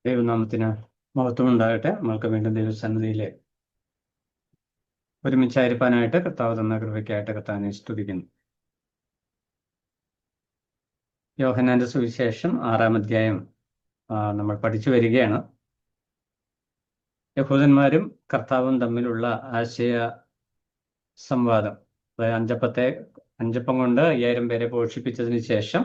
ദൈവനാമത്തിന് മഹത്വം ഉണ്ടാകട്ടെ. നമ്മൾക്ക് വീണ്ടും ദൈവസന്നിധിയിലെ ഒരുമിച്ചായിരിക്കാനായിട്ട് കർത്താവ് തന്ന കൃപയ്ക്കായിട്ട് കർത്താവിനെ സ്തുതിക്കുന്നു. യോഹന്നാന്റെ സുവിശേഷം 6-ാം അധ്യായം നമ്മൾ പഠിച്ചു വരികയാണ്. യഹൂദന്മാരും കർത്താവും തമ്മിലുള്ള ആശയ സംവാദം. അതായത് അഞ്ചപ്പം കൊണ്ട് 5000 പേരെ പോഷിപ്പിച്ചതിന് ശേഷം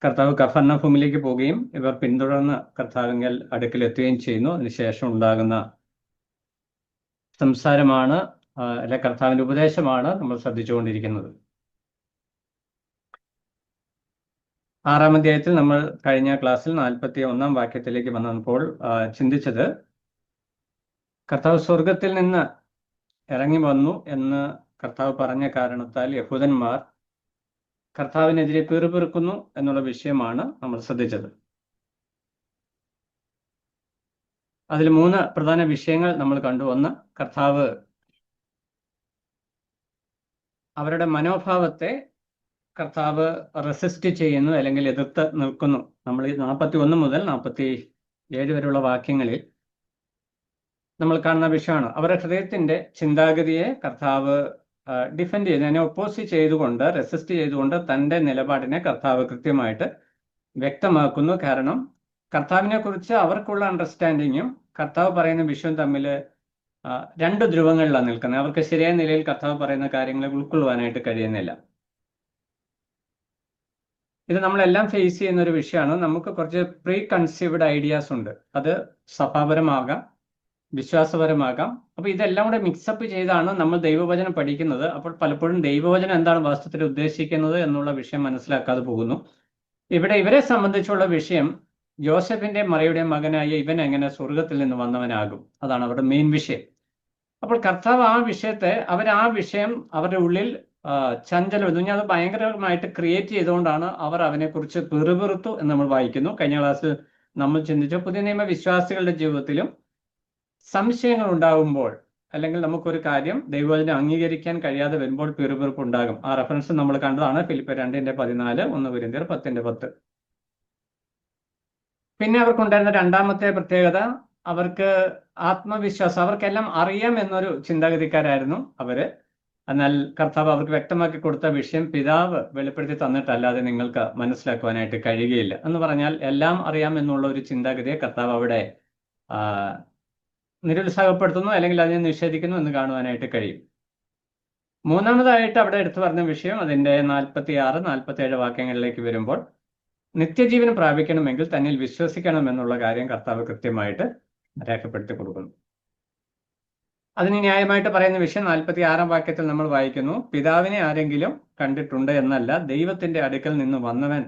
കർത്താവ് കഫർന്നഹൂമിലേക്ക് പോവുകയും ഇവർ പിന്തുടർന്ന് കർത്താവിങ്കൽ അടുക്കലെത്തുകയും ചെയ്യുന്നു. അതിനുശേഷം ഉണ്ടാകുന്ന സംസാരമാണ് അല്ലെ കർത്താവിന്റെ ഉപദേശമാണ് നമ്മൾ ശ്രദ്ധിച്ചുകൊണ്ടിരിക്കുന്നത്. 6-ാം അധ്യായത്തിൽ നമ്മൾ കഴിഞ്ഞ ക്ലാസ്സിൽ 41-ാം വാക്യത്തിലേക്ക് വന്നപ്പോൾ ചിന്തിച്ചത്, കർത്താവ് സ്വർഗത്തിൽ നിന്ന് ഇറങ്ങി വന്നു എന്ന് കർത്താവ് പറഞ്ഞ കാരണത്താൽ യഹൂദന്മാർ കർത്താവിനെതിരെ പിറുപിറുക്കുന്നു എന്നുള്ള വിഷയമാണ് നമ്മൾ ശ്രദ്ധിച്ചത്. അതിൽ 3 പ്രധാന വിഷയങ്ങൾ നമ്മൾ കണ്ടു. ഒന്ന്, കർത്താവ് അവരുടെ മനോഭാവത്തെ കർത്താവ് റെസിസ്റ്റ് ചെയ്യുന്നു അല്ലെങ്കിൽ എതിർത്ത് നിൽക്കുന്നു. നമ്മൾ ഈ 41 മുതൽ 47 വരെയുള്ള വാക്യങ്ങളിൽ നമ്മൾ കാണുന്ന വിഷയമാണ്. അവരുടെ ഹൃദയത്തിന്റെ ചിന്താഗതിയെ കർത്താവ് ഡിഫെൻഡ് ചെയ്ത്, അതിനെ ഒപ്പോസ് ചെയ്തുകൊണ്ട്, റെസിസ്റ്റ് ചെയ്തുകൊണ്ട് തൻ്റെ നിലപാടിനെ കർത്താവ് കൃത്യമായിട്ട് വ്യക്തമാക്കുന്നു. കാരണം കർത്താവിനെ കുറിച്ച് അവർക്കുള്ള അണ്ടർസ്റ്റാൻഡിങ്ങും കർത്താവ് പറയുന്ന വിഷയവും തമ്മിൽ 2 ധ്രുവങ്ങളിലാണ് നിൽക്കുന്നത്. അവർക്ക് ശരിയായ നിലയിൽ കർത്താവ് പറയുന്ന കാര്യങ്ങളെ ഉൾക്കൊള്ളുവാനായിട്ട് കഴിയുന്നില്ല. ഇത് നമ്മളെല്ലാം ഫേസ് ചെയ്യുന്ന ഒരു വിഷയമാണ്. നമുക്ക് കുറച്ച് പ്രീ കൺസീവ്ഡ് ഐഡിയാസ് ഉണ്ട്. അത് സഭാപരമാകാം, വിശ്വാസപരമാകാം. അപ്പോൾ ഇതെല്ലാം കൂടെ മിക്സപ്പ് ചെയ്താണ് നമ്മൾ ദൈവവചനം പഠിക്കുന്നത്. അപ്പോൾ പലപ്പോഴും ദൈവവചനം എന്താണ് വാസ്തവത്തിൽ ഉദ്ദേശിക്കുന്നത് എന്നുള്ള വിഷയം മനസ്സിലാക്കാതെ പോകുന്നു. ഇവിടെ ഇവരെ സംബന്ധിച്ചുള്ള വിഷയം, ജോസഫിന്റെ മറിയുടെ മകനായ ഇവൻ എങ്ങനെ സ്വർഗത്തിൽ നിന്ന് വന്നവനാകും, അതാണ് അവരുടെ മെയിൻ വിഷയം. അപ്പോൾ കർത്താവ് ആ വിഷയത്തെ, ആ വിഷയം അവരുടെ ഉള്ളിൽ ചഞ്ചലം, അത് ഭയങ്കരമായിട്ട് ക്രിയേറ്റ് ചെയ്തുകൊണ്ടാണ് അവർ അവനെക്കുറിച്ച് പിറുപിറുത്തു എന്ന് നമ്മൾ വായിക്കുന്നു. കഴിഞ്ഞ ക്ലാസ്സിൽ നമ്മൾ ചിന്തിച്ച പുതിയ നിയമ വിശ്വാസികളുടെ ജീവിതത്തിലും സംശയങ്ങൾ ഉണ്ടാകുമ്പോൾ, അല്ലെങ്കിൽ നമുക്കൊരു കാര്യം ദൈവവചനം അംഗീകരിക്കാൻ കഴിയാതെ വരുമ്പോൾ പിറുപിറുപ്പ് ഉണ്ടാകും. ആ റെഫറൻസ് നമ്മൾ കണ്ടതാണ്. ഫിലിപ്പിയർ 2:14, 1 കൊരിന്ത്യർ 10:10. പിന്നെ അവർക്കുണ്ടായിരുന്ന രണ്ടാമത്തെ പ്രത്യേകത, അവർക്ക് ആത്മവിശ്വാസം, അവർക്കെല്ലാം അറിയാം എന്നൊരു ചിന്താഗതിക്കാരായിരുന്നു അവര്. എന്നാൽ കർത്താവ് അവർക്ക് വ്യക്തമാക്കി കൊടുത്ത വിഷയം, പിതാവ് വെളിപ്പെടുത്തി തന്നിട്ടല്ലാതെ നിങ്ങൾക്ക് മനസ്സിലാക്കുവാനായിട്ട് കഴിയുകയില്ല എന്ന് പറഞ്ഞാൽ, എല്ലാം അറിയാം എന്നുള്ള ഒരു ചിന്താഗതിയെ കർത്താവ് അവിടെ നിരുത്സാഹപ്പെടുത്തുന്നു, അല്ലെങ്കിൽ അതിനെ നിഷേധിക്കുന്നു എന്ന് കാണുവാനായിട്ട് കഴിയും. മൂന്നാമതായിട്ട് അവിടെ എടുത്തു പറഞ്ഞ വിഷയം, അതിൻ്റെ 46, 47 വാക്യങ്ങളിലേക്ക് വരുമ്പോൾ, നിത്യജീവൻ പ്രാപിക്കണമെങ്കിൽ തന്നിൽ വിശ്വസിക്കണം എന്നുള്ള കാര്യം കർത്താവ് കൃത്യമായിട്ട് രേഖപ്പെടുത്തി കൊടുക്കുന്നു. അതിന് ന്യായമായിട്ട് പറയുന്ന വിഷയം 46-ാം വാക്യത്തിൽ നമ്മൾ വായിക്കുന്നു, പിതാവിനെ ആരെങ്കിലും കണ്ടിട്ടുണ്ട് എന്നല്ല, ദൈവത്തിന്റെ അടുക്കൽ നിന്ന് വന്നവൻ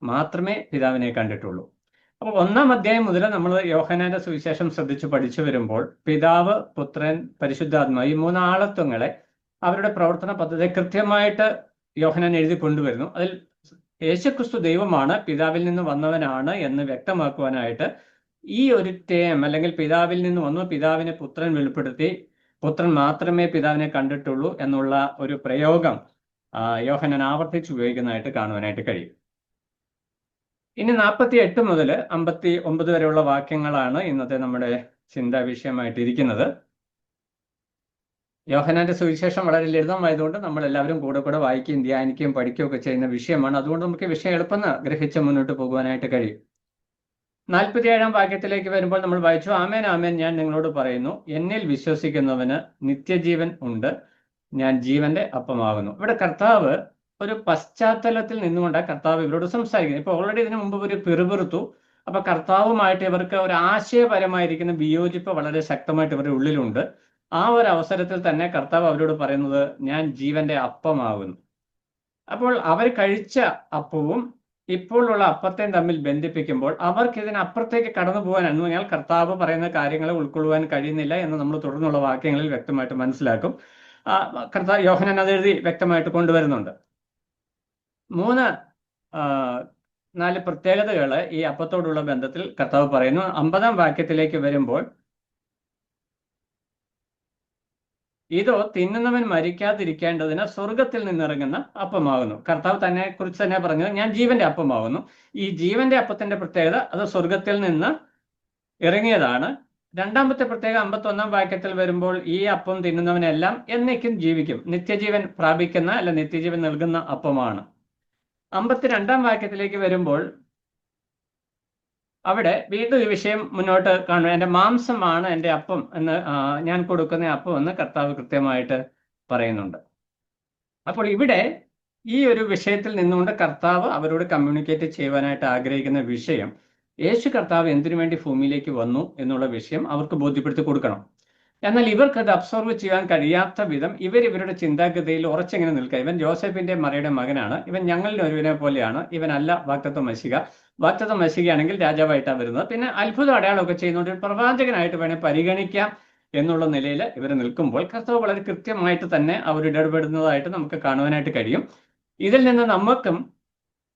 മാത്രമേ പിതാവിനെ കണ്ടിട്ടുള്ളൂ. അപ്പോൾ 1-ാം അധ്യായം മുതൽ നമ്മൾ യോഹന്നാന്റെ സുവിശേഷം ശ്രദ്ധിച്ച് പഠിച്ചു വരുമ്പോൾ, പിതാവ്, പുത്രൻ, പരിശുദ്ധാത്മാവ്, ഈ 3 ആളത്വങ്ങളെ, അവരുടെ പ്രവർത്തന പദ്ധതി കൃത്യമായിട്ട് യോഹന്നാൻ എഴുതി കൊണ്ടുവരുന്നു. അതിൽ യേശുക്രിസ്തു ദൈവമാണ്, പിതാവിൽ നിന്ന് വന്നവനാണ് എന്ന് വ്യക്തമാക്കുവാനായിട്ട് ഈ ഒരു ടേം, അല്ലെങ്കിൽ പിതാവിൽ നിന്ന് വന്നു, പിതാവിനെ പുത്രൻ വെളിപ്പെടുത്തി, പുത്രൻ മാത്രമേ പിതാവിനെ കണ്ടിട്ടുള്ളൂ എന്നുള്ള ഒരു പ്രയോഗം യോഹന്നാൻ ആവർത്തിച്ച് ഉപയോഗിക്കുന്നതായിട്ട് കാണുവാനായിട്ട് കഴിയും. ഇനി 48 മുതൽ 59 വരെയുള്ള വാക്യങ്ങളാണ് ഇന്നത്തെ നമ്മുടെ ചിന്താ വിഷയമായിട്ടിരിക്കുന്നത്. യോഹന്നാന്റെ സുവിശേഷം വളരെ ലളിതമായതുകൊണ്ട് നമ്മൾ എല്ലാവരും കൂടെ വായിക്കുകയും ധ്യാനിക്കുകയും പഠിക്കുകയും ഒക്കെ ചെയ്യുന്ന വിഷയമാണ്. അതുകൊണ്ട് നമുക്ക് വിഷയം എളുപ്പം ഗ്രഹിച്ച് മുന്നോട്ട് പോകുവാനായിട്ട് കഴിയും. 47-ാം വാക്യത്തിലേക്ക് വരുമ്പോൾ നമ്മൾ വായിച്ചു, ആമേൻ ആമേൻ ഞാൻ നിങ്ങളോട് പറയുന്നു, എന്നിൽ വിശ്വസിക്കുന്നവന് നിത്യജീവൻ ഉണ്ട്, ഞാൻ ജീവന്റെ അപ്പമാകുന്നു. ഇവിടെ കർത്താവ് ഒരു പശ്ചാത്തലത്തിൽ നിന്നുകൊണ്ടാണ് കർത്താവ് ഇവരോട് സംസാരിക്കുന്നത്. ഇപ്പൊ ഓൾറെഡി ഇതിനു മുമ്പ് ഒരു പിറുപിറുത്തു. അപ്പൊ കർത്താവുമായിട്ട് ഇവർക്ക് ഒരു ആശയപരമായിരിക്കുന്ന വിയോജിപ്പ് വളരെ ശക്തമായിട്ട് ഇവരുടെ ഉള്ളിലുണ്ട്. ആ ഒരു അവസരത്തിൽ തന്നെ കർത്താവ് അവരോട് പറയുന്നത്, ഞാൻ ജീവന്റെ അപ്പമാകുന്നു. അപ്പോൾ അവർ കഴിച്ച അപ്പവും ഇപ്പോഴുള്ള അപ്പത്തെയും തമ്മിൽ ബന്ധിപ്പിക്കുമ്പോൾ അവർക്ക് ഇതിനപ്പുറത്തേക്ക് കടന്നു പോകാൻ, എന്ന് പറഞ്ഞാൽ കർത്താവ് പറയുന്ന കാര്യങ്ങളെ ഉൾക്കൊള്ളുവാൻ കഴിയുന്നില്ല എന്ന് നമ്മൾ തുടർന്നുള്ള വാക്യങ്ങളിൽ വ്യക്തമായിട്ട് മനസ്സിലാക്കും. കർത്താവ് യോഹന്നാൻ അത് എഴുതി വ്യക്തമായിട്ട് കൊണ്ടുവരുന്നുണ്ട്. 4 പ്രത്യേകതകൾ ഈ അപ്പത്തോടുള്ള ബന്ധത്തിൽ കർത്താവ് പറയുന്നു. 50-ാം വാക്യത്തിലേക്ക് വരുമ്പോൾ, ഇതോ തിന്നുന്നവൻ മരിക്കാതിരിക്കേണ്ടതിന് സ്വർഗത്തിൽ നിന്നിറങ്ങുന്ന അപ്പമാകുന്നു. കർത്താവ് തന്നെ കുറിച്ച് തന്നെ പറഞ്ഞത്, ഞാൻ ജീവന്റെ അപ്പമാകുന്നു. ഈ ജീവന്റെ അപ്പത്തിന്റെ പ്രത്യേകത അത് സ്വർഗത്തിൽ നിന്ന് ഇറങ്ങിയതാണ്. രണ്ടാമത്തെ പ്രത്യേകം 51-ാം വാക്യത്തിൽ വരുമ്പോൾ, ഈ അപ്പം തിന്നുന്നവനെല്ലാം എന്നേക്കും ജീവിക്കും, നിത്യജീവൻ പ്രാപിക്കുന്ന അല്ല നിത്യജീവൻ നൽകുന്ന അപ്പമാണ്. 52-ാം വാക്യത്തിലേക്ക് വരുമ്പോൾ അവിടെ വീണ്ടും ഈ വിഷയം മുന്നോട്ട് കാണുക. എൻ്റെ മാംസമാണ് എൻ്റെ അപ്പം എന്ന്, ഞാൻ കൊടുക്കുന്ന അപ്പം എന്ന് കർത്താവ് കൃത്യമായിട്ട് പറയുന്നുണ്ട്. അപ്പോൾ ഇവിടെ ഈ ഒരു വിഷയത്തിൽ നിന്നുകൊണ്ട് കർത്താവ് അവരോട് കമ്മ്യൂണിക്കേറ്റ് ചെയ്യുവാനായിട്ട് ആഗ്രഹിക്കുന്ന വിഷയം, യേശു കർത്താവ് എന്തിനു വേണ്ടി ഭൂമിയിലേക്ക് വന്നു എന്നുള്ള വിഷയം അവർക്ക് ബോധ്യപ്പെടുത്തി കൊടുക്കണം. എന്നാൽ ഇവർക്കത് അബ്സോർവ് ചെയ്യാൻ കഴിയാത്ത വിധം ഇവരുടെ ചിന്താഗതിയിൽ ഉറച്ചെങ്ങനെ നിൽക്കുക. ഇവൻ ജോസഫിന്റെ മറിയുടെ മകനാണ്, ഇവൻ ഞങ്ങളുടെ ഒരുവിനെ പോലെയാണ്, ഇവനല്ല വാഗ്ദത്ത മശിഹ. വാഗ്ദത്ത മശിഹയാണെങ്കിൽ രാജാവായിട്ടാണ് വരുന്നത്. പിന്നെ അത്ഭുത അടയാളമൊക്കെ ചെയ്യുന്നതുകൊണ്ട് ഒരു പ്രവാചകനായിട്ട് വേണേൽ പരിഗണിക്കാം എന്നുള്ള നിലയിൽ ഇവർ നിൽക്കുമ്പോൾ കർത്താവ് വളരെ കൃത്യമായിട്ട് തന്നെ അവർ ഇടപെടുന്നതായിട്ട് നമുക്ക് കാണുവാനായിട്ട് കഴിയും. ഇതിൽ നിന്ന് നമുക്കും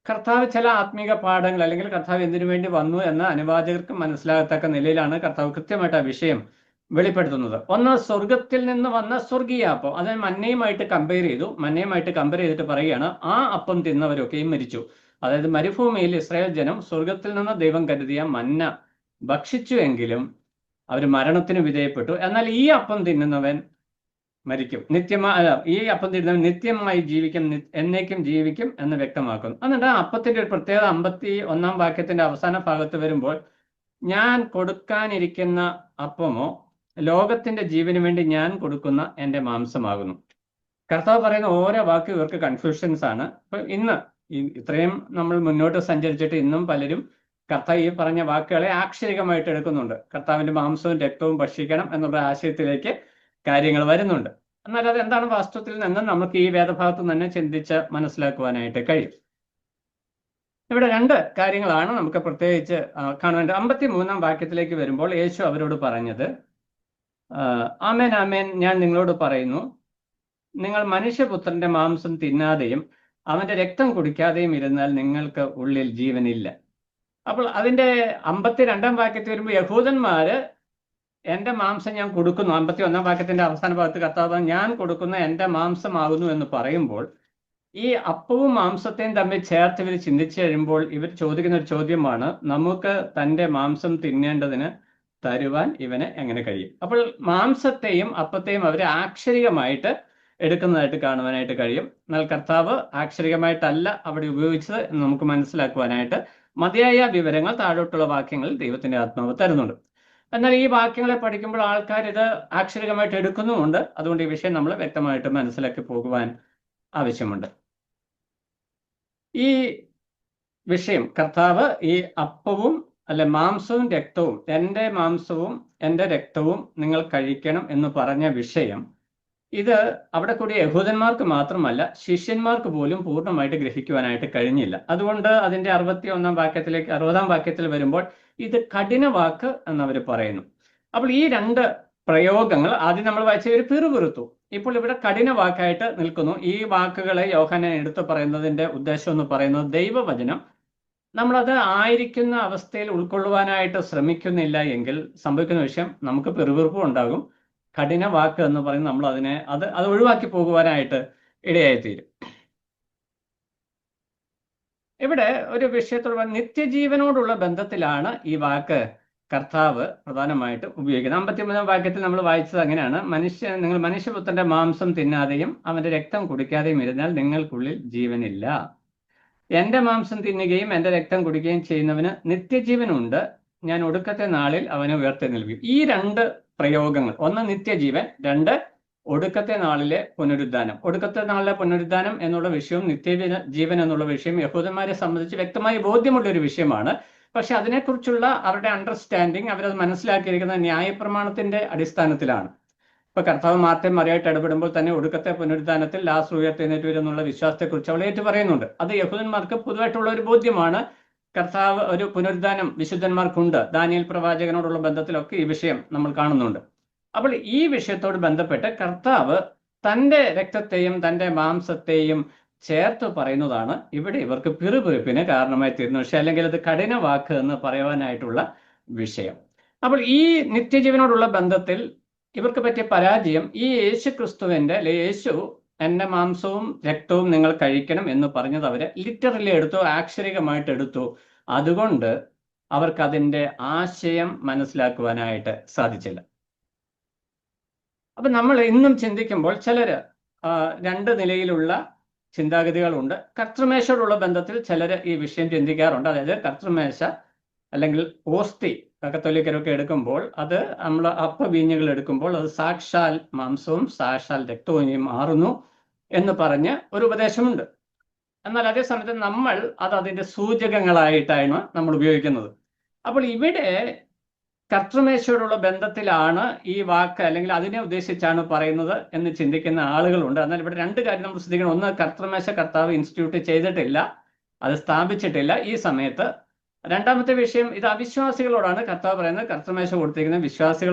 കർത്താവ് ചില ആത്മീക പാഠങ്ങൾ, അല്ലെങ്കിൽ കർത്താവ് എന്തിനു വേണ്ടി വന്നു എന്ന അനുവാചകർക്ക് മനസ്സിലാകത്തക്ക നിലയിലാണ് കർത്താവ് കൃത്യമായിട്ട് ആ വിഷയം വെളിപ്പെടുത്തുന്നത്. ഒന്ന്, സ്വർഗത്തിൽ നിന്ന് വന്ന സ്വർഗീയ അപ്പം. അത് മന്നയുമായിട്ട് കമ്പയർ ചെയ്തു. മന്നയുമായിട്ട് കമ്പയർ ചെയ്തിട്ട് പറയുകയാണ്, ആ അപ്പം തിന്നവരൊക്കെയും മരിച്ചു. അതായത് മരുഭൂമിയിൽ ഇസ്രായേൽ ജനം സ്വർഗത്തിൽ നിന്ന് ദൈവം കരുതിയ മന്ന ഭക്ഷിച്ചു എങ്കിലും അവർ മരണത്തിന് വിധേയപ്പെട്ടു. എന്നാൽ ഈ അപ്പം തിന്നുന്നവൻ മരിക്കും, ഈ അപ്പം തിന്നുന്നവൻ നിത്യമായി ജീവിക്കും, എന്നേക്കും ജീവിക്കും എന്ന് വ്യക്തമാക്കുന്നു. എന്നിട്ട് ആ അപ്പത്തിന്റെ ഒരു പ്രത്യേകത 51-ാം വാക്യത്തിന്റെ അവസാന ഭാഗത്ത് വരുമ്പോൾ, ഞാൻ കൊടുക്കാനിരിക്കുന്ന അപ്പമോ ലോകത്തിന്റെ ജീവന് വേണ്ടി ഞാൻ കൊടുക്കുന്ന എൻ്റെ മാംസമാകുന്നു. കർത്താവ് പറയുന്ന ഓരോ വാക്കും ഇവർക്ക് കൺഫ്യൂഷൻസ് ആണ്. അപ്പൊ ഇന്ന് ഇത്രയും നമ്മൾ മുന്നോട്ട് സഞ്ചരിച്ചിട്ട് ഇന്നും പലരും കർത്താവ് ഈ പറഞ്ഞ വാക്കുകളെ ആക്ഷരികമായിട്ട് എടുക്കുന്നുണ്ട്. കർത്താവിന്റെ മാംസവും രക്തവും ഭക്ഷിക്കണം എന്നുള്ള ആശയത്തിലേക്ക് കാര്യങ്ങൾ വരുന്നുണ്ട്. എന്നാൽ അത് എന്താണ് വാസ്തവത്തിൽ നിന്ന് നമുക്ക് ഈ വേദഭാഗത്ത് തന്നെ ചിന്തിച്ച് മനസ്സിലാക്കുവാനായിട്ട് കഴിയും. ഇവിടെ രണ്ട് കാര്യങ്ങളാണ് നമുക്ക് പ്രത്യേകിച്ച് കാണുവാൻ. 53-ാം വാക്യത്തിലേക്ക് വരുമ്പോൾ യേശു അവരോട് പറഞ്ഞത്, ആമേൻ ആമേൻ ഞാൻ നിങ്ങളോട് പറയുന്നു, നിങ്ങൾ മനുഷ്യപുത്രന്റെ മാംസം തിന്നാതെയും അവന്റെ രക്തം കുടിക്കാതെയും ഇരുന്നാൽ നിങ്ങൾക്ക് ഉള്ളിൽ ജീവനില്ല. അപ്പോൾ അതിന്റെ 52-ാം വാക്യത്തിൽ വരുമ്പോൾ യഹൂദന്മാര് എൻ്റെ മാംസം ഞാൻ കൊടുക്കുന്നു, 51-ാം വാക്യത്തിന്റെ അവസാന ഭാഗത്ത് കർത്താവ് ഞാൻ കൊടുക്കുന്ന എൻ്റെ മാംസമാകുന്നു എന്ന് പറയുമ്പോൾ, ഈ അപ്പവും മാംസത്തെയും തമ്മിൽ ചേർത്ത് ഇവർ ചിന്തിച്ചു കഴിയുമ്പോൾ ഇവർ ചോദിക്കുന്ന ഒരു ചോദ്യമാണ്, നമുക്ക് തൻ്റെ മാംസം തിന്നേണ്ടതിന് തരുവാൻ ഇവന് എങ്ങനെ കഴിയും? അപ്പോൾ മാംസത്തെയും അപ്പത്തെയും അവർ ആക്ഷരികമായിട്ട് എടുക്കുന്നതായിട്ട് കാണുവാനായിട്ട് കഴിയും. എന്നാൽ കർത്താവ് ആക്ഷരികമായിട്ടല്ല അവിടെ ഉപയോഗിച്ചത് എന്ന് നമുക്ക് മനസ്സിലാക്കുവാനായിട്ട് മതിയായ വിവരങ്ങൾ താഴോട്ടുള്ള വാക്യങ്ങളിൽ ദൈവത്തിന്റെ ആത്മാവ് തരുന്നുണ്ട്. എന്നാൽ ഈ വാക്യങ്ങളെ പഠിക്കുമ്പോൾ ആൾക്കാർ ഇത് ആക്ഷരികമായിട്ട് എടുക്കുന്നുമുണ്ട്. അതുകൊണ്ട് ഈ വിഷയം നമ്മൾ വ്യക്തമായിട്ട് മനസ്സിലാക്കി പോകുവാൻ ആവശ്യമുണ്ട്. ഈ വിഷയം കർത്താവ് ഈ അപ്പവും മാംസവും രക്തവും, എൻ്റെ മാംസവും എൻ്റെ രക്തവും നിങ്ങൾ കഴിക്കണം എന്ന് പറഞ്ഞ വിഷയം, ഇത് അവിടെ കൂടി യഹൂദന്മാർക്ക് മാത്രമല്ല ശിഷ്യന്മാർക്ക് പോലും പൂർണ്ണമായിട്ട് ഗ്രഹിക്കുവാനായിട്ട് കഴിഞ്ഞില്ല. അതുകൊണ്ട് അതിൻ്റെ 60-ാം വാക്യത്തിൽ വരുമ്പോൾ ഇത് കഠിന വാക്ക് എന്നവർ പറയുന്നു. അപ്പോൾ ഈ രണ്ട് പ്രയോഗങ്ങൾ ആദ്യം നമ്മൾ വായിച്ച ഒരു പിറുപിറുത്തു, ഇപ്പോൾ ഇവിടെ കഠിന വാക്കായിട്ട് നിൽക്കുന്നു. ഈ വാക്കുകളെ യോഹന്നാൻ എടുത്തു പറയുന്നതിൻ്റെ ഉദ്ദേശം എന്ന് പറയുന്നത്, ദൈവവചനം നമ്മളത് ആയിരിക്കുന്ന അവസ്ഥയിൽ ഉൾക്കൊള്ളുവാനായിട്ട് ശ്രമിക്കുന്നില്ല എങ്കിൽ സംഭവിക്കുന്ന വിഷയം നമുക്ക് പിറുപിറുപ്പും ഉണ്ടാകും. കഠിന വാക്ക് എന്ന് പറയുന്നത് നമ്മൾ അത് ഒഴിവാക്കി പോകുവാനായിട്ട് ഇടയായിത്തീരും. ഇവിടെ ഒരു വിഷയത്തോട് നിത്യജീവനോടുള്ള ബന്ധത്തിലാണ് ഈ വാക്ക് കർത്താവ് പ്രധാനമായിട്ട് ഉപയോഗിക്കുന്നത്. 53-ാം വാക്യത്തിൽ നമ്മൾ വായിച്ചത് അങ്ങനെയാണ്, നിങ്ങൾ മനുഷ്യപുത്രന്റെ മാംസം തിന്നാതെയും അവന്റെ രക്തം കുടിക്കാതെയും ഇരുന്നാൽ നിങ്ങൾക്കുള്ളിൽ ജീവനില്ല. എൻ്റെ മാംസം തിന്നുകയും എൻ്റെ രക്തം കുടിക്കുകയും ചെയ്യുന്നവന് നിത്യജീവനുണ്ട്, ഞാൻ ഒടുക്കത്തെ നാളിൽ അവനെ ഉയർത്തെഴുന്നേൽപ്പിക്കും. ഈ രണ്ട് പ്രയോഗങ്ങൾ, ഒന്ന് നിത്യജീവൻ, രണ്ട് ഒടുക്കത്തെ നാളിലെ പുനരുദ്ധാനം. ഒടുക്കത്തെ നാളിലെ പുനരുദ്ധാനം എന്നുള്ള വിഷയവും നിത്യജീവൻ എന്നുള്ള വിഷയം യഹൂദന്മാരെ സംബന്ധിച്ച് വ്യക്തമായി ബോധ്യമുള്ള ഒരു വിഷയമാണ്. പക്ഷെ അതിനെക്കുറിച്ചുള്ള അവരുടെ അണ്ടർസ്റ്റാൻഡിങ്, അവരത് മനസ്സിലാക്കിയിരിക്കുന്ന ന്യായപ്രമാണത്തിന്റെ അടിസ്ഥാനത്തിലാണ്. ഇപ്പൊ കർത്താവ് മാർത്തയും മറിയായിട്ട് ഇടപെടുമ്പോൾ തന്നെ ഒടുക്കത്തെ പുനരുദ്ധാനത്തിൽ ലാസർ ഉയർത്തെഴുന്നേറ്റ് വരും എന്നുള്ള വിശ്വാസത്തെക്കുറിച്ച് അവൾ ഏറ്റു പറയുന്നുണ്ട്. അത് യഹൂദന്മാർക്ക് പൊതുവായിട്ടുള്ള ഒരു ബോധ്യമാണ്. കർത്താവ് ഒരു പുനരുദ്ധാനം വിശുദ്ധന്മാർക്കുണ്ട്. ദാനിയേൽ പ്രവാചകനോടുള്ള ബന്ധത്തിലൊക്കെ ഈ വിഷയം നമ്മൾ കാണുന്നുണ്ട്. അപ്പോൾ ഈ വിഷയത്തോട് ബന്ധപ്പെട്ട് കർത്താവ് തൻ്റെ രക്തത്തെയും തൻ്റെ മാംസത്തെയും ചേർത്ത് പറയുന്നതാണ് ഇവിടെ ഇവർക്ക് പിറുപിറുപ്പിന് കാരണമായി തീരുന്നു. പക്ഷെ അല്ലെങ്കിൽ അത് കഠിന വാക്ക് എന്ന് പറയുവാനായിട്ടുള്ള വിഷയം. അപ്പോൾ ഈ നിത്യജീവനോടുള്ള ബന്ധത്തിൽ ഇവർക്ക് പറ്റിയ പരാജയം ഈ യേശു ക്രിസ്തുവിന്റെ, അല്ലെ യേശു എന്റെ മാംസവും രക്തവും നിങ്ങൾ കഴിക്കണം എന്ന് പറഞ്ഞത് അവര് ലിറ്ററലി എടുത്തു, ആക്ഷരികമായിട്ട് എടുത്തു. അതുകൊണ്ട് അവർക്ക് അതിന്റെ ആശയം മനസ്സിലാക്കുവാനായിട്ട് സാധിച്ചില്ല. അപ്പൊ നമ്മൾ ഇന്നും ചിന്തിക്കുമ്പോൾ ചിലര് രണ്ട് നിലയിലുള്ള ചിന്താഗതികളുണ്ട്. കർത്തൃമേശയോടുള്ള ബന്ധത്തിൽ ചിലര് ഈ വിഷയം ചിന്തിക്കാറുണ്ട്. അതായത് കർത്തൃമേശ അല്ലെങ്കിൽ ഓസ്തി കത്തോലിക്കരൊക്കെ എടുക്കുമ്പോൾ അത് നമ്മൾ അപ്പവീഞ്ഞുകൾ എടുക്കുമ്പോൾ അത് സാക്ഷാൽ മാംസവും സാക്ഷാൽ രക്തവും മാറുന്നു എന്ന് പറഞ്ഞ് ഒരു ഉപദേശമുണ്ട്. എന്നാൽ അതേ സമയത്ത് നമ്മൾ അത് അതിന്റെ സൂചകങ്ങളായിട്ടാണ് നമ്മൾ ഉപയോഗിക്കുന്നത്. അപ്പോൾ ഇവിടെ കർത്തൃമേശയോടുള്ള ബന്ധത്തിലാണ് ഈ വാക്ക്, അല്ലെങ്കിൽ അതിനെ ഉദ്ദേശിച്ചാണ് പറയുന്നത് എന്ന് ചിന്തിക്കുന്ന ആളുകളുണ്ട്. എന്നാൽ ഇവിടെ രണ്ട് കാര്യം നമ്മൾ ശ്രദ്ധിക്കണം. ഒന്ന്, കർത്തൃമേശ കർത്താവ് ഇൻസ്റ്റിറ്റ്യൂട്ട് ചെയ്തിട്ടില്ല, അത് സ്ഥാപിച്ചിട്ടില്ല ഈ സമയത്ത്. രണ്ടാമത്തെ വിഷയം, ഇത് അവിശ്വാസികളോടാണ് കർത്താവ് പറയുന്നത്. കർത്തൃമേശ കൊടുത്തിരിക്കുന്ന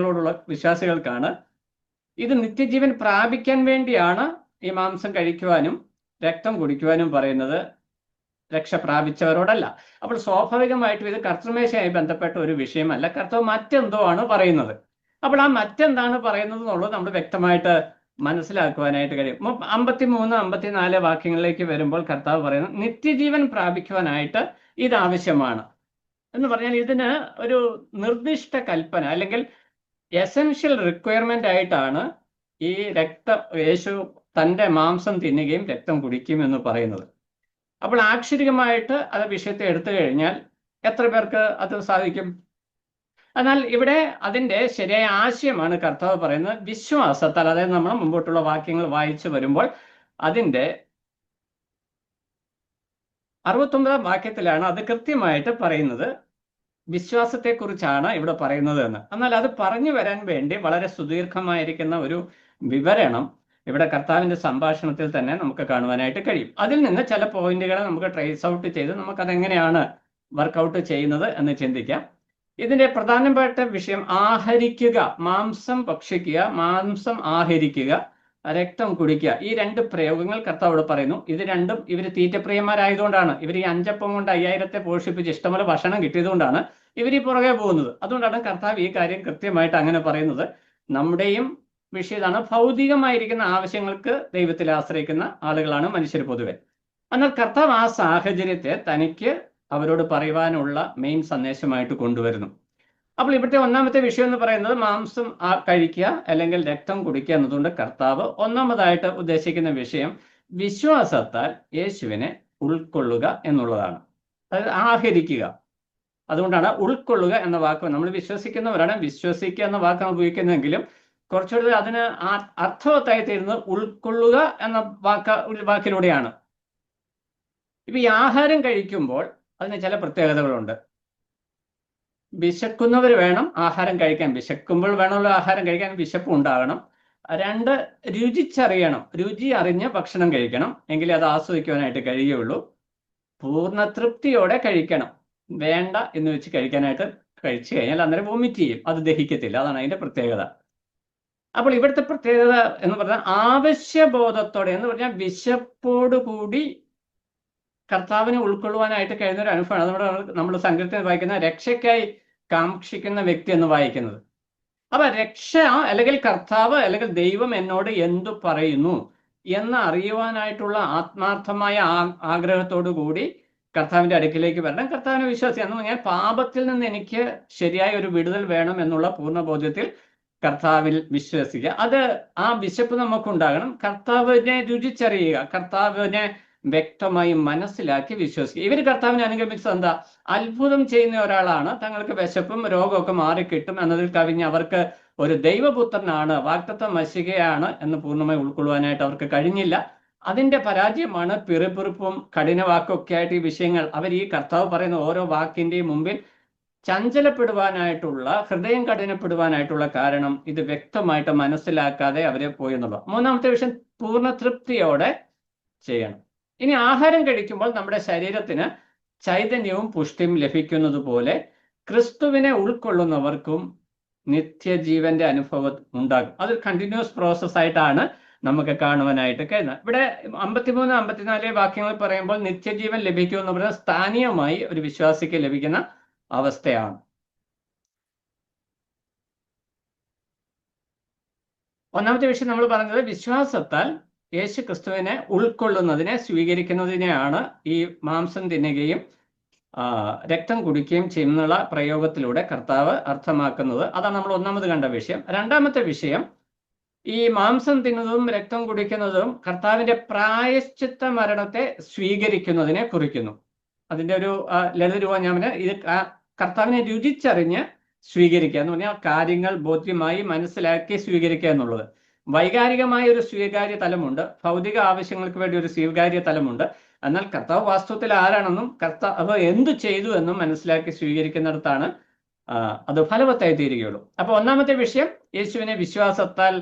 വിശ്വാസികൾക്കാണ്. ഇത് നിത്യജീവൻ പ്രാപിക്കാൻ വേണ്ടിയാണ് ഈ മാംസം കഴിക്കുവാനും രക്തം കുടിക്കുവാനും പറയുന്നത്, രക്ഷ പ്രാപിച്ചവരോടല്ല. അപ്പോൾ സ്വാഭാവികമായിട്ടും ഇത് കർത്തൃമേശയുമായി ബന്ധപ്പെട്ട ഒരു വിഷയമല്ല. കർത്താവ് മറ്റെന്തോ ആണ് പറയുന്നത്. അപ്പോൾ ആ മറ്റെന്താണ് പറയുന്നത് എന്നുള്ളത് നമ്മൾ വ്യക്തമായിട്ട് മനസ്സിലാക്കുവാനായിട്ട് കഴിയും. 53, 54 വാക്യങ്ങളിലേക്ക് വരുമ്പോൾ കർത്താവ് പറയുന്നത് നിത്യജീവൻ പ്രാപിക്കുവാനായിട്ട് ഇത് ആവശ്യമാണ് എന്ന് പറഞ്ഞാൽ ഇതിന് ഒരു നിർദ്ദിഷ്ട കൽപ്പന അല്ലെങ്കിൽ എസെൻഷ്യൽ റിക്വയർമെന്റ് ആയിട്ടാണ് ഈ യേശു തൻ്റെ മാംസം തിന്നുകയും രക്തം കുടിക്കുകയും എന്ന് പറയുന്നത്. അപ്പോൾ ആക്ഷരികമായിട്ട് അത് വിഷയത്തെ എടുത്തു കഴിഞ്ഞാൽ എത്ര പേർക്ക് അത് സാധിക്കും? എന്നാൽ ഇവിടെ അതിൻ്റെ ശരിയായ ആശയമാണ് കർത്താവ് പറയുന്നത്. വിശ്വാസത്താൽ, അതായത് നമ്മൾ മുമ്പോട്ടുള്ള വാക്യങ്ങൾ വായിച്ചു വരുമ്പോൾ അതിൻ്റെ 69 വാക്യത്തിലാണ് അത് കൃത്യമായിട്ട് പറയുന്നത്. വിശ്വാസത്തെക്കുറിച്ചാണ് ഇവിടെ പറയുന്നത് എന്ന്. എന്നാൽ അത് പറഞ്ഞു വരാൻ വേണ്ടി വളരെ സുദീർഘമായിരിക്കുന്ന ഒരു വിവരണം ഇവിടെ കർത്താവിൻ്റെ സംഭാഷണത്തിൽ തന്നെ നമുക്ക് കാണുവാനായിട്ട് കഴിയും. അതിൽ നിന്ന് ചില പോയിന്റുകളെ നമുക്ക് ട്രേസ് ഔട്ട് ചെയ്ത് നമുക്കതെങ്ങനെയാണ് വർക്കൗട്ട് ചെയ്യുന്നത് എന്ന് ചിന്തിക്കാം. ഇതിൻ്റെ പ്രധാനപ്പെട്ട വിഷയം ആഹരിക്കുക, മാംസം ഭക്ഷിക്കുക, മാംസം ആഹരിക്കുക, രക്തം കുടിക്കുക, ഈ രണ്ട് പ്രയോഗങ്ങൾ കർത്താവ് പറയുന്നു. ഇത് രണ്ടും ഇവർ തീറ്റപ്രിയന്മാരായതുകൊണ്ടാണ്. ഇവർ ഈ 5 അപ്പം കൊണ്ട് 5000 പോഷിപ്പിച്ച് ഇഷ്ടംപോലെ ഭക്ഷണം കിട്ടിയതുകൊണ്ടാണ് ഇവർ ഈ പുറകെ പോകുന്നത്. അതുകൊണ്ടാണ് കർത്താവ് ഈ കാര്യം കൃത്യമായിട്ട് അങ്ങനെ പറയുന്നത്. നമ്മുടെയും വിഷയം ഇതാണ്. ഭൗതികമായിരിക്കുന്ന ആവശ്യങ്ങൾക്ക് ദൈവത്തിൽ ആശ്രയിക്കുന്ന ആളുകളാണ് മനുഷ്യർ പൊതുവെ. എന്നാൽ കർത്താവ് ആ സാഹചര്യത്തെ തനിക്ക് അവരോട് പറയുവാനുള്ള മെയിൻ സന്ദേശമായിട്ട് കൊണ്ടുവരുന്നു. അപ്പോൾ ഇവിടുത്തെ ഒന്നാമത്തെ വിഷയം എന്ന് പറയുന്നത് മാംസം കഴിക്കുക അല്ലെങ്കിൽ രക്തം കുടിക്കുക എന്നതുകൊണ്ട് കർത്താവ് ഒന്നാമതായിട്ട് ഉദ്ദേശിക്കുന്ന വിഷയം വിശ്വാസത്താൽ യേശുവിനെ ഉൾക്കൊള്ളുക എന്നുള്ളതാണ്. അതായത് ആഹരിക്കുക. അതുകൊണ്ടാണ് ഉൾക്കൊള്ളുക എന്ന വാക്ക്, നമ്മൾ വിശ്വസിക്കുന്നവരാണ്, വിശ്വസിക്കുക എന്ന വാക്കാണ് ഉപയോഗിക്കുന്നതെങ്കിലും കുറച്ചുകൂടി അതിന് അർത്ഥവത്തായി തീരുന്നത് ഉൾക്കൊള്ളുക എന്ന വാക്കിലൂടെയാണ്. ഇപ്പൊ ഈ ആഹാരം കഴിക്കുമ്പോൾ അതിന് ചില പ്രത്യേകതകളുണ്ട്. വിശക്കുന്നവർ വേണം ആഹാരം കഴിക്കാൻ. വിശക്കുമ്പോൾ വേണമല്ലോ ആഹാരം കഴിക്കാൻ, വിശപ്പ് ഉണ്ടാകണം. 2, രുചിച്ചറിയണം. രുചി അറിഞ്ഞ് ഭക്ഷണം കഴിക്കണം, എങ്കിലേ അത് ആസ്വദിക്കുവാനായിട്ട് കഴിയുള്ളൂ. പൂർണ്ണ തൃപ്തിയോടെ കഴിക്കണം. വേണ്ട എന്ന് വെച്ച് കഴിക്കാനായിട്ട് കഴിച്ചു കഴിഞ്ഞാൽ അന്നേരം വൊമിറ്റ് ചെയ്യും, അത് ദഹിക്കത്തില്ല. അതാണ് അതിൻ്റെ പ്രത്യേകത. അപ്പോൾ ഇവിടുത്തെ പ്രത്യേകത എന്ന് പറഞ്ഞാൽ ആവശ്യബോധത്തോടെ, എന്ന് പറഞ്ഞാൽ വിശപ്പോടുകൂടി കർത്താവിനെ ഉൾക്കൊള്ളുവാനായിട്ട് കഴിയുന്ന ഒരു അനുഭവമാണ്. അതുകൊണ്ട് നമ്മൾ സങ്കീർത്തനത്തിൽ വായിക്കുന്ന രക്ഷയ്ക്കായി കാക്ഷിക്കുന്ന വ്യക്തി എന്ന് വായിക്കുന്നത്. അപ്പൊ രക്ഷ അല്ലെങ്കിൽ കർത്താവ് അല്ലെങ്കിൽ ദൈവം എന്നോട് എന്തു പറയുന്നു എന്ന് അറിയുവാനായിട്ടുള്ള ആത്മാർത്ഥമായ ആഗ്രഹത്തോടു കൂടി കർത്താവിൻ്റെ അടുക്കിലേക്ക് വരണം. കർത്താവിനെ വിശ്വസിക്കുക എന്ന് പറഞ്ഞാൽ പാപത്തിൽ നിന്ന് എനിക്ക് ശരിയായ ഒരു വിടുതൽ വേണം എന്നുള്ള പൂർണ്ണ ബോധ്യത്തിൽ കർത്താവിൽ വിശ്വസിക്കുക. അത് ആ വിശപ്പ് നമുക്കുണ്ടാകണം. കർത്താവിനെ രുചിച്ചറിയുക, കർത്താവിനെ വ്യക്തമായി മനസ്സിലാക്കി വിശ്വസിക്കുക. ഇവർ കർത്താവിനെ അനുഗമിച്ചത് എന്താ? അത്ഭുതം ചെയ്യുന്ന ഒരാളാണ്, തങ്ങൾക്ക് വിശപ്പും രോഗമൊക്കെ മാറിക്കിട്ടും എന്നതിൽ കവിഞ്ഞ് അവർക്ക് ഒരു ദൈവപുത്രനാണ്, വാഗ്ദത്ത മശികയാണ് എന്ന് പൂർണ്ണമായി ഉൾക്കൊള്ളുവാനായിട്ട് അവർക്ക് കഴിഞ്ഞില്ല. അതിൻ്റെ പരാജയമാണ് പിറുപിറുപ്പും കഠിനവാക്കൊക്കെ ആയിട്ട് ഈ വിഷയങ്ങൾ. അവർ ഈ കർത്താവ് പറയുന്ന ഓരോ വാക്കിൻ്റെയും മുമ്പിൽ ചഞ്ചലപ്പെടുവാനായിട്ടുള്ള, ഹൃദയം കഠിനപ്പെടുവാനായിട്ടുള്ള കാരണം ഇത് വ്യക്തമായിട്ട് മനസ്സിലാക്കാതെ അവരെ പോയി എന്നുള്ളത്. മൂന്നാമത്തെ വിഷയം പൂർണ്ണ തൃപ്തിയോടെ ചെയ്യണം. ഇനി ആഹാരം കഴിക്കുമ്പോൾ നമ്മുടെ ശരീരത്തിന് ചൈതന്യവും പുഷ്ടിയും ലഭിക്കുന്നത് പോലെ ക്രിസ്തുവിനെ ഉൾക്കൊള്ളുന്നവർക്കും നിത്യജീവന്റെ അനുഭവം ഉണ്ടാകും. അത് കണ്ടിന്യൂസ് പ്രോസസ് ആയിട്ടാണ് നമുക്ക് കാണുവാനായിട്ട് കഴിയുന്നത്. ഇവിടെ 53, 54 വാക്യങ്ങൾ പറയുമ്പോൾ നിത്യജീവൻ ലഭിക്കുമെന്ന് പറഞ്ഞാൽ സ്ഥാനീയമായി ഒരു വിശ്വാസിക്ക് ലഭിക്കുന്ന അവസ്ഥയാണ്. ഒന്നാമത്തെ വിഷയം നമ്മൾ പറഞ്ഞത് വിശ്വാസത്താൽ യേശു ക്രിസ്തുവിനെ ഉൾക്കൊള്ളുന്നതിനെ സ്വീകരിക്കുന്നതിനെയാണ് ഈ മാംസം തിന്നുകയും രക്തം കുടിക്കുകയും ചെയ്യുന്നുള്ള പ്രയോഗത്തിലൂടെ കർത്താവ് അർത്ഥമാക്കുന്നത്. അതാണ് നമ്മൾ ഒന്നാമത് കണ്ട വിഷയം. രണ്ടാമത്തെ വിഷയം, ഈ മാംസം തിന്നുന്നതും രക്തം കുടിക്കുന്നതും കർത്താവിന്റെ പ്രായശ്ചിത്ത മരണത്തെ സ്വീകരിക്കുന്നതിനെ കുറിക്കുന്നു. അതിന്റെ ഒരു ലളിത രൂപം ഞാൻ ഇത് കർത്താവിനെ രുചിച്ചറിഞ്ഞ് സ്വീകരിക്കുക എന്ന് പറഞ്ഞാൽ കാര്യങ്ങൾ ബോധ്യമായി മനസ്സിലാക്കി സ്വീകരിക്കുക എന്നുള്ളത്. വൈകാരികമായ ഒരു സ്വീകാര്യ തലമുണ്ട്, ഭൗതിക ആവശ്യങ്ങൾക്ക് വേണ്ടി ഒരു സ്വീകാര്യ തലമുണ്ട്. എന്നാൽ കർത്താവ് വാസ്തവത്തിൽ ആരാണെന്നും കർത്താവ് എന്തു ചെയ്തു എന്നും മനസ്സിലാക്കി സ്വീകരിക്കുന്നിടത്താണ് അത് ഫലവത്തായി തീരുകയുള്ളൂ. അപ്പൊ ഒന്നാമത്തെ വിഷയം, യേശുവിനെ വിശ്വാസത്താൽ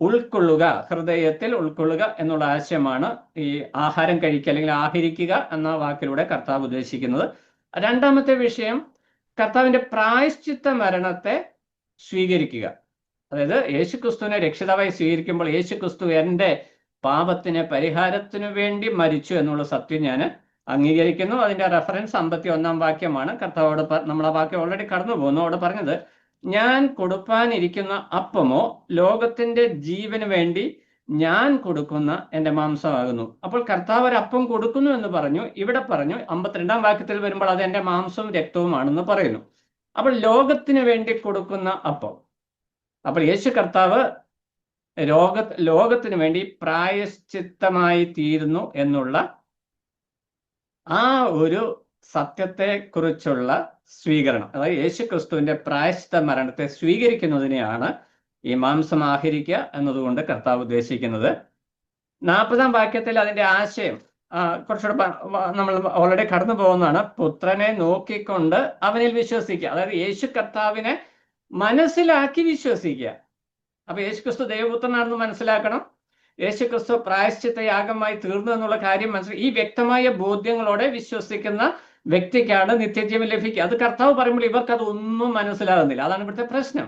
ഉൾക്കൊള്ളുക, ഹൃദയത്തിൽ ഉൾക്കൊള്ളുക എന്നുള്ള ആശയമാണ് ഈ ആഹാരം കഴിക്കുക അല്ലെങ്കിൽ ആഹരിക്കുക എന്ന വാക്കിലൂടെ കർത്താവ് ഉദ്ദേശിക്കുന്നത്. രണ്ടാമത്തെ വിഷയം, കർത്താവിന്റെ പ്രായശ്ചിത്ത മരണത്തെ സ്വീകരിക്കുക. അതായത് യേശുക്രിസ്തുവിനെ രക്ഷിതാവായി സ്വീകരിക്കുമ്പോൾ യേശുക്രിസ്തു എൻ്റെ പാപത്തിന് പരിഹാരത്തിനു വേണ്ടി മരിച്ചു എന്നുള്ള സത്യം ഞാൻ അംഗീകരിക്കുന്നു. അതിന്റെ റെഫറൻസ് 51 വാക്യമാണ്. കർത്താവോട് നമ്മൾ ആ വാക്യം ഓൾറെഡി കടന്നു പോകുന്നു. അവിടെ പറഞ്ഞത്, ഞാൻ കൊടുപ്പാനിരിക്കുന്ന അപ്പമോ ലോകത്തിന്റെ ജീവന് വേണ്ടി ഞാൻ കൊടുക്കുന്ന എൻ്റെ മാംസമാകുന്നു. അപ്പോൾ കർത്താവ് ഒരു അപ്പം കൊടുക്കുന്നു എന്ന് പറഞ്ഞു. ഇവിടെ പറഞ്ഞു 52 വാക്യത്തിൽ വരുമ്പോൾ അത് എൻ്റെ മാംസവും രക്തവുമാണെന്ന് പറയുന്നു. അപ്പോൾ ലോകത്തിന് വേണ്ടി കൊടുക്കുന്ന അപ്പം. അപ്പോൾ യേശു കർത്താവ് ലോകത്തിന് വേണ്ടി പ്രായശ്ചിത്തമായി തീരുന്നു എന്നുള്ള ആ ഒരു സത്യത്തെ കുറിച്ചുള്ള സ്വീകരണം, അതായത് യേശു ക്രിസ്തുവിന്റെ പ്രായശ്ചിത്ത മരണത്തെ സ്വീകരിക്കുന്നതിനെയാണ് ഈ മാംസം ആഹരിക്കുക എന്നതുകൊണ്ട് കർത്താവ് ഉദ്ദേശിക്കുന്നത്. 40 വാക്യത്തിൽ അതിന്റെ ആശയം കുറച്ചുകൂടെ നമ്മൾ ഓൾറെഡി കടന്നു പോകുന്നതാണ്. പുത്രനെ നോക്കിക്കൊണ്ട് അവനിൽ വിശ്വസിക്കുക, അതായത് യേശു കർത്താവിനെ മനസ്സിലാക്കി വിശ്വസിക്കുക. അപ്പൊ യേശുക്രിസ്തു ദൈവപുത്രനാണെന്ന് മനസ്സിലാക്കണം. യേശുക്രിസ്തു പ്രായശ്ചിത്ത യാഗമായി തീർന്നു എന്നുള്ള കാര്യം മനസ്സിലാക്കി ഈ വ്യക്തമായ ബോധ്യങ്ങളോടെ വിശ്വസിക്കുന്ന വ്യക്തിക്കാണ് നിത്യജീവൻ ലഭിക്കുക. അത് കർത്താവ് പറയുമ്പോൾ ഇവർക്ക് അത് ഒന്നും മനസ്സിലാകുന്നില്ല. അതാണ് ഇവിടുത്തെ പ്രശ്നം.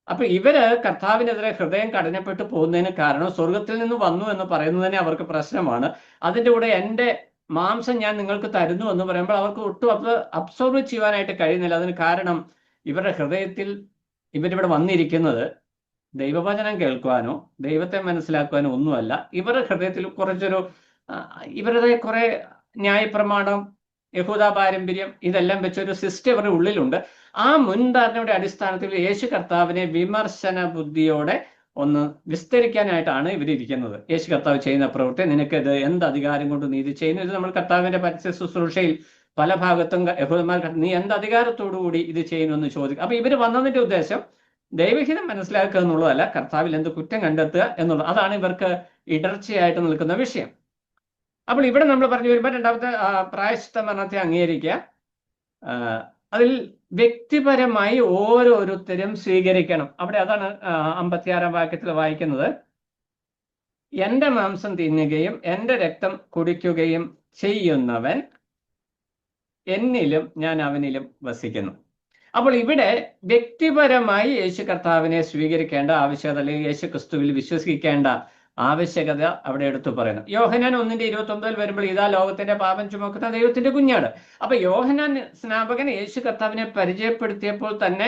അപ്പൊ ഇവര് കർത്താവിനെതിരെ ഹൃദയം കഠിനപ്പെട്ടു പോകുന്നതിന് കാരണം സ്വർഗത്തിൽ നിന്ന് വന്നു എന്ന് പറയുന്നതിനെ അവർക്ക് പ്രശ്നമാണ്. അതിൻ്റെ കൂടെ എൻ്റെ മാംസം ഞാൻ നിങ്ങൾക്ക് തരുന്നു എന്ന് പറയുമ്പോൾ അവർക്ക് ഒട്ടും അബ്സോർവ് ചെയ്യാനായിട്ട് കഴിയുന്നില്ല. അതിന് കാരണം ഇവരുടെ ഹൃദയത്തിൽ ഇവരിവിടെ വന്നിരിക്കുന്നത് ദൈവവചനം കേൾക്കുവാനോ ദൈവത്തെ മനസ്സിലാക്കുവാനോ ഒന്നുമല്ല. ഇവരുടെ ഹൃദയത്തിൽ ഇവരുടെ കുറെ ന്യായപ്രമാണം, യഹൂദ പാരമ്പര്യം, ഇതെല്ലാം വെച്ചൊരു സിസ്റ്റം ഇവരുടെ ഉള്ളിലുണ്ട്. ആ മുൻധാരണയുടെ അടിസ്ഥാനത്തിൽ യേശു കർത്താവിനെ വിമർശന ബുദ്ധിയോടെ ഒന്ന് വിസ്തരിക്കാനായിട്ടാണ് ഇവരിയ്ക്കുന്നത്. യേശു കർത്താവ് ചെയ്യുന്ന പ്രവൃത്തി നിനക്ക് ഇത് എന്ത് അധികാരം കൊണ്ട് നീ ഇത് ചെയ്യുന്നു? ഇത് നമ്മൾ കർത്താവിന്റെ പരസ്യ ശുശ്രൂഷയിൽ പല ഭാഗത്തും യഹൂദന്മാർ നീ എന്ത് അധികാരത്തോടു കൂടി ഇത് ചെയ്യുന്നു എന്ന് ചോദിക്കും. അപ്പൊ ഇവര് വന്നതിന്റെ ഉദ്ദേശം ദൈവഹിതം മനസ്സിലാക്കുക എന്നുള്ളതല്ല, കർത്താവിൽ എന്ത് കുറ്റം കണ്ടെത്തുക എന്നുള്ളത്. അതാണ് ഇവർക്ക് ഇടർച്ചയായിട്ട് നിൽക്കുന്ന വിഷയം. അപ്പോൾ ഇവിടെ നമ്മൾ പറഞ്ഞു വരുമ്പോൾ രണ്ടാമത്തെ പ്രായശ്ചിത്ത മരണത്തെ അംഗീകരിക്കുക. അതിൽ വ്യക്തിപരമായി ഓരോരുത്തരും സ്വീകരിക്കണം. അവിടെ അതാണ് 56 വാക്യത്തിൽ വായിക്കുന്നത്, എൻ്റെ മാംസം തിന്നുകയും എൻ്റെ രക്തം കുടിക്കുകയും ചെയ്യുന്നവൻ എന്നിലും ഞാൻ അവനിലും വസിക്കുന്നു. അപ്പോൾ ഇവിടെ വ്യക്തിപരമായി യേശു കർത്താവിനെ സ്വീകരിക്കേണ്ട ആവശ്യകത, അല്ലെങ്കിൽ യേശു ക്രിസ്തുവിൽ വിശ്വസിക്കേണ്ട ആവശ്യകത അവിടെ എടുത്തു പറയുന്നു. യോഹന്നാൻ 1:29 വരുമ്പോൾ ഇതാ ലോകത്തിന്റെ പാപം ചുമക്കുന്ന ദൈവത്തിന്റെ കുഞ്ഞാട്. അപ്പൊ യോഹന്നാൻ സ്നാപകൻ യേശു കർത്താവിനെ പരിചയപ്പെടുത്തിയപ്പോൾ തന്നെ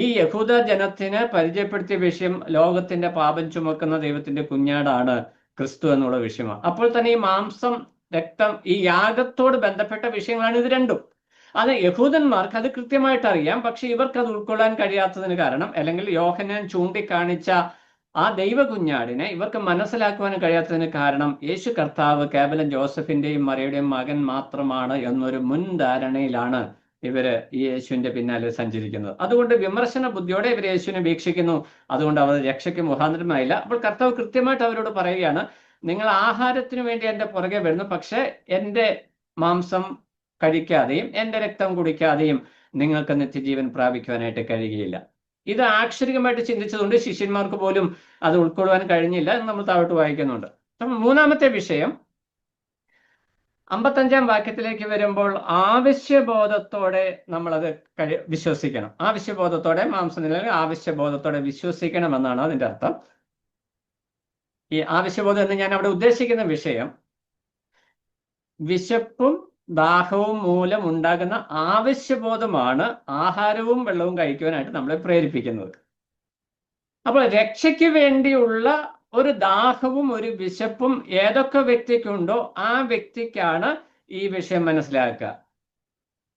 ഈ യഹൂദ ജനത്തിന് പരിചയപ്പെടുത്തിയ വിഷയം ലോകത്തിന്റെ പാപം ചുമക്കുന്ന ദൈവത്തിന്റെ കുഞ്ഞാടാണ് ക്രിസ്തു എന്നുള്ള വിഷയമാണ്. അപ്പോൾ തന്നെ ഈ മാംസം, രക്തം, ഈ യാഗത്തോട് ബന്ധപ്പെട്ട വിഷയങ്ങളാണ് ഇത് രണ്ടും. അത് യഹൂദന്മാർക്ക് അത് കൃത്യമായിട്ട് അറിയാം. പക്ഷെ ഇവർക്ക് അത് ഉൾക്കൊള്ളാൻ കഴിയാത്തതിന് കാരണം, അല്ലെങ്കിൽ യോഹന്നാൻ ചൂണ്ടിക്കാണിച്ച ആ ദൈവ കുഞ്ഞാടിനെ ഇവർക്ക് മനസ്സിലാക്കുവാൻ കഴിയാത്തതിന് കാരണം യേശു കർത്താവ് കേവലം ജോസഫിന്റെയും മറിയുടെയും മകൻ മാത്രമാണ് എന്നൊരു മുൻധാരണയിലാണ് ഇവര് ഈ യേശുവിന്റെ പിന്നാലെ സഞ്ചരിക്കുന്നത്. അതുകൊണ്ട് വിമർശന ബുദ്ധിയോടെ ഇവർ യേശുവിനെ വീക്ഷിക്കുന്നു. അതുകൊണ്ട് അവർ രക്ഷയ്ക്ക് മുഖാന്തരമായില്ല. അപ്പോൾ കർത്താവ് കൃത്യമായിട്ട് അവരോട് പറയുകയാണ്, നിങ്ങൾ ആഹാരത്തിന് വേണ്ടി എൻ്റെ പുറകെ വരുന്നു, പക്ഷെ എൻ്റെ മാംസം കഴിക്കാതെയും എൻ്റെ രക്തം കുടിക്കാതെയും നിങ്ങൾക്ക് നിത്യജീവൻ പ്രാപിക്കുവാനായിട്ട് കഴിയുകയില്ല. ഇത് ആക്ഷരികമായിട്ട് ചിന്തിച്ചതുകൊണ്ട് ശിഷ്യന്മാർക്ക് പോലും അത് ഉൾക്കൊള്ളുവാൻ കഴിഞ്ഞില്ല എന്ന് നമ്മൾ താഴോട്ട് വായിക്കുന്നുണ്ട്. അപ്പം മൂന്നാമത്തെ വിഷയം 55 വാക്യത്തിലേക്ക് വരുമ്പോൾ ആവശ്യബോധത്തോടെ നമ്മളത് വിശ്വസിക്കണം. ആവശ്യബോധത്തോടെ മാംസം നിലനിൽ ആവശ്യബോധത്തോടെ വിശ്വസിക്കണം എന്നാണ് അതിൻ്റെ അർത്ഥം. ഈ ആവശ്യബോധം എന്ന് ഞാൻ അവിടെ ഉദ്ദേശിക്കുന്ന വിഷയം വിശപ്പും ദാഹവും മൂലം ഉണ്ടാകുന്ന ആവശ്യബോധമാണ് ആഹാരവും വെള്ളവും കഴിക്കുവാനായിട്ട് നമ്മളെ പ്രേരിപ്പിക്കുന്നത്. അപ്പോൾ രക്ഷയ്ക്ക് വേണ്ടിയുള്ള ഒരു ദാഹവും ഒരു വിശപ്പും ഏതൊക്കെ വ്യക്തിക്കുണ്ടോ ആ വ്യക്തിക്കാണ് ഈ വിഷയം മനസ്സിലാക്കുക.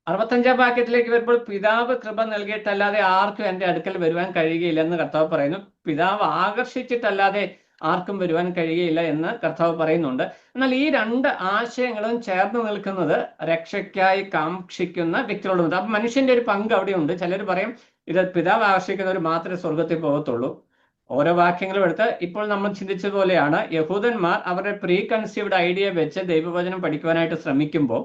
65 വാക്യത്തിലേക്ക് വരുമ്പോൾ പിതാവ് കൃപ നൽകിയിട്ടല്ലാതെ ആർക്കും എൻ്റെ അടുക്കൽ വരുവാൻ കഴിയുകയില്ലെന്ന് കർത്താവ് പറയുന്നു. പിതാവ് ആകർഷിച്ചിട്ടല്ലാതെ ആർക്കും വരുവാൻ കഴിയുകയില്ല എന്ന് കർത്താവ് പറയുന്നുണ്ട്. എന്നാൽ ഈ രണ്ട് ആശയങ്ങളും ചേർന്ന് നിൽക്കുന്നത് രക്ഷയ്ക്കായി കാക്ഷിക്കുന്ന വ്യക്തികളോടുണ്ട്. അപ്പൊ മനുഷ്യന്റെ ഒരു പങ്ക് അവിടെയുണ്ട്. ചിലർ പറയും ഇത് പിതാവ് ആകർഷിക്കുന്നവർ മാത്രമേ സ്വർഗത്തിൽ പോകത്തുള്ളൂ. ഓരോ വാക്യങ്ങളും എടുത്ത് ഇപ്പോൾ നമ്മൾ ചിന്തിച്ചതുപോലെയാണ് യഹൂദന്മാർ അവരുടെ പ്രീ കൺസീവ്ഡ് ഐഡിയ വെച്ച് ദൈവവചനം പഠിക്കുവാനായിട്ട് ശ്രമിക്കുമ്പോൾ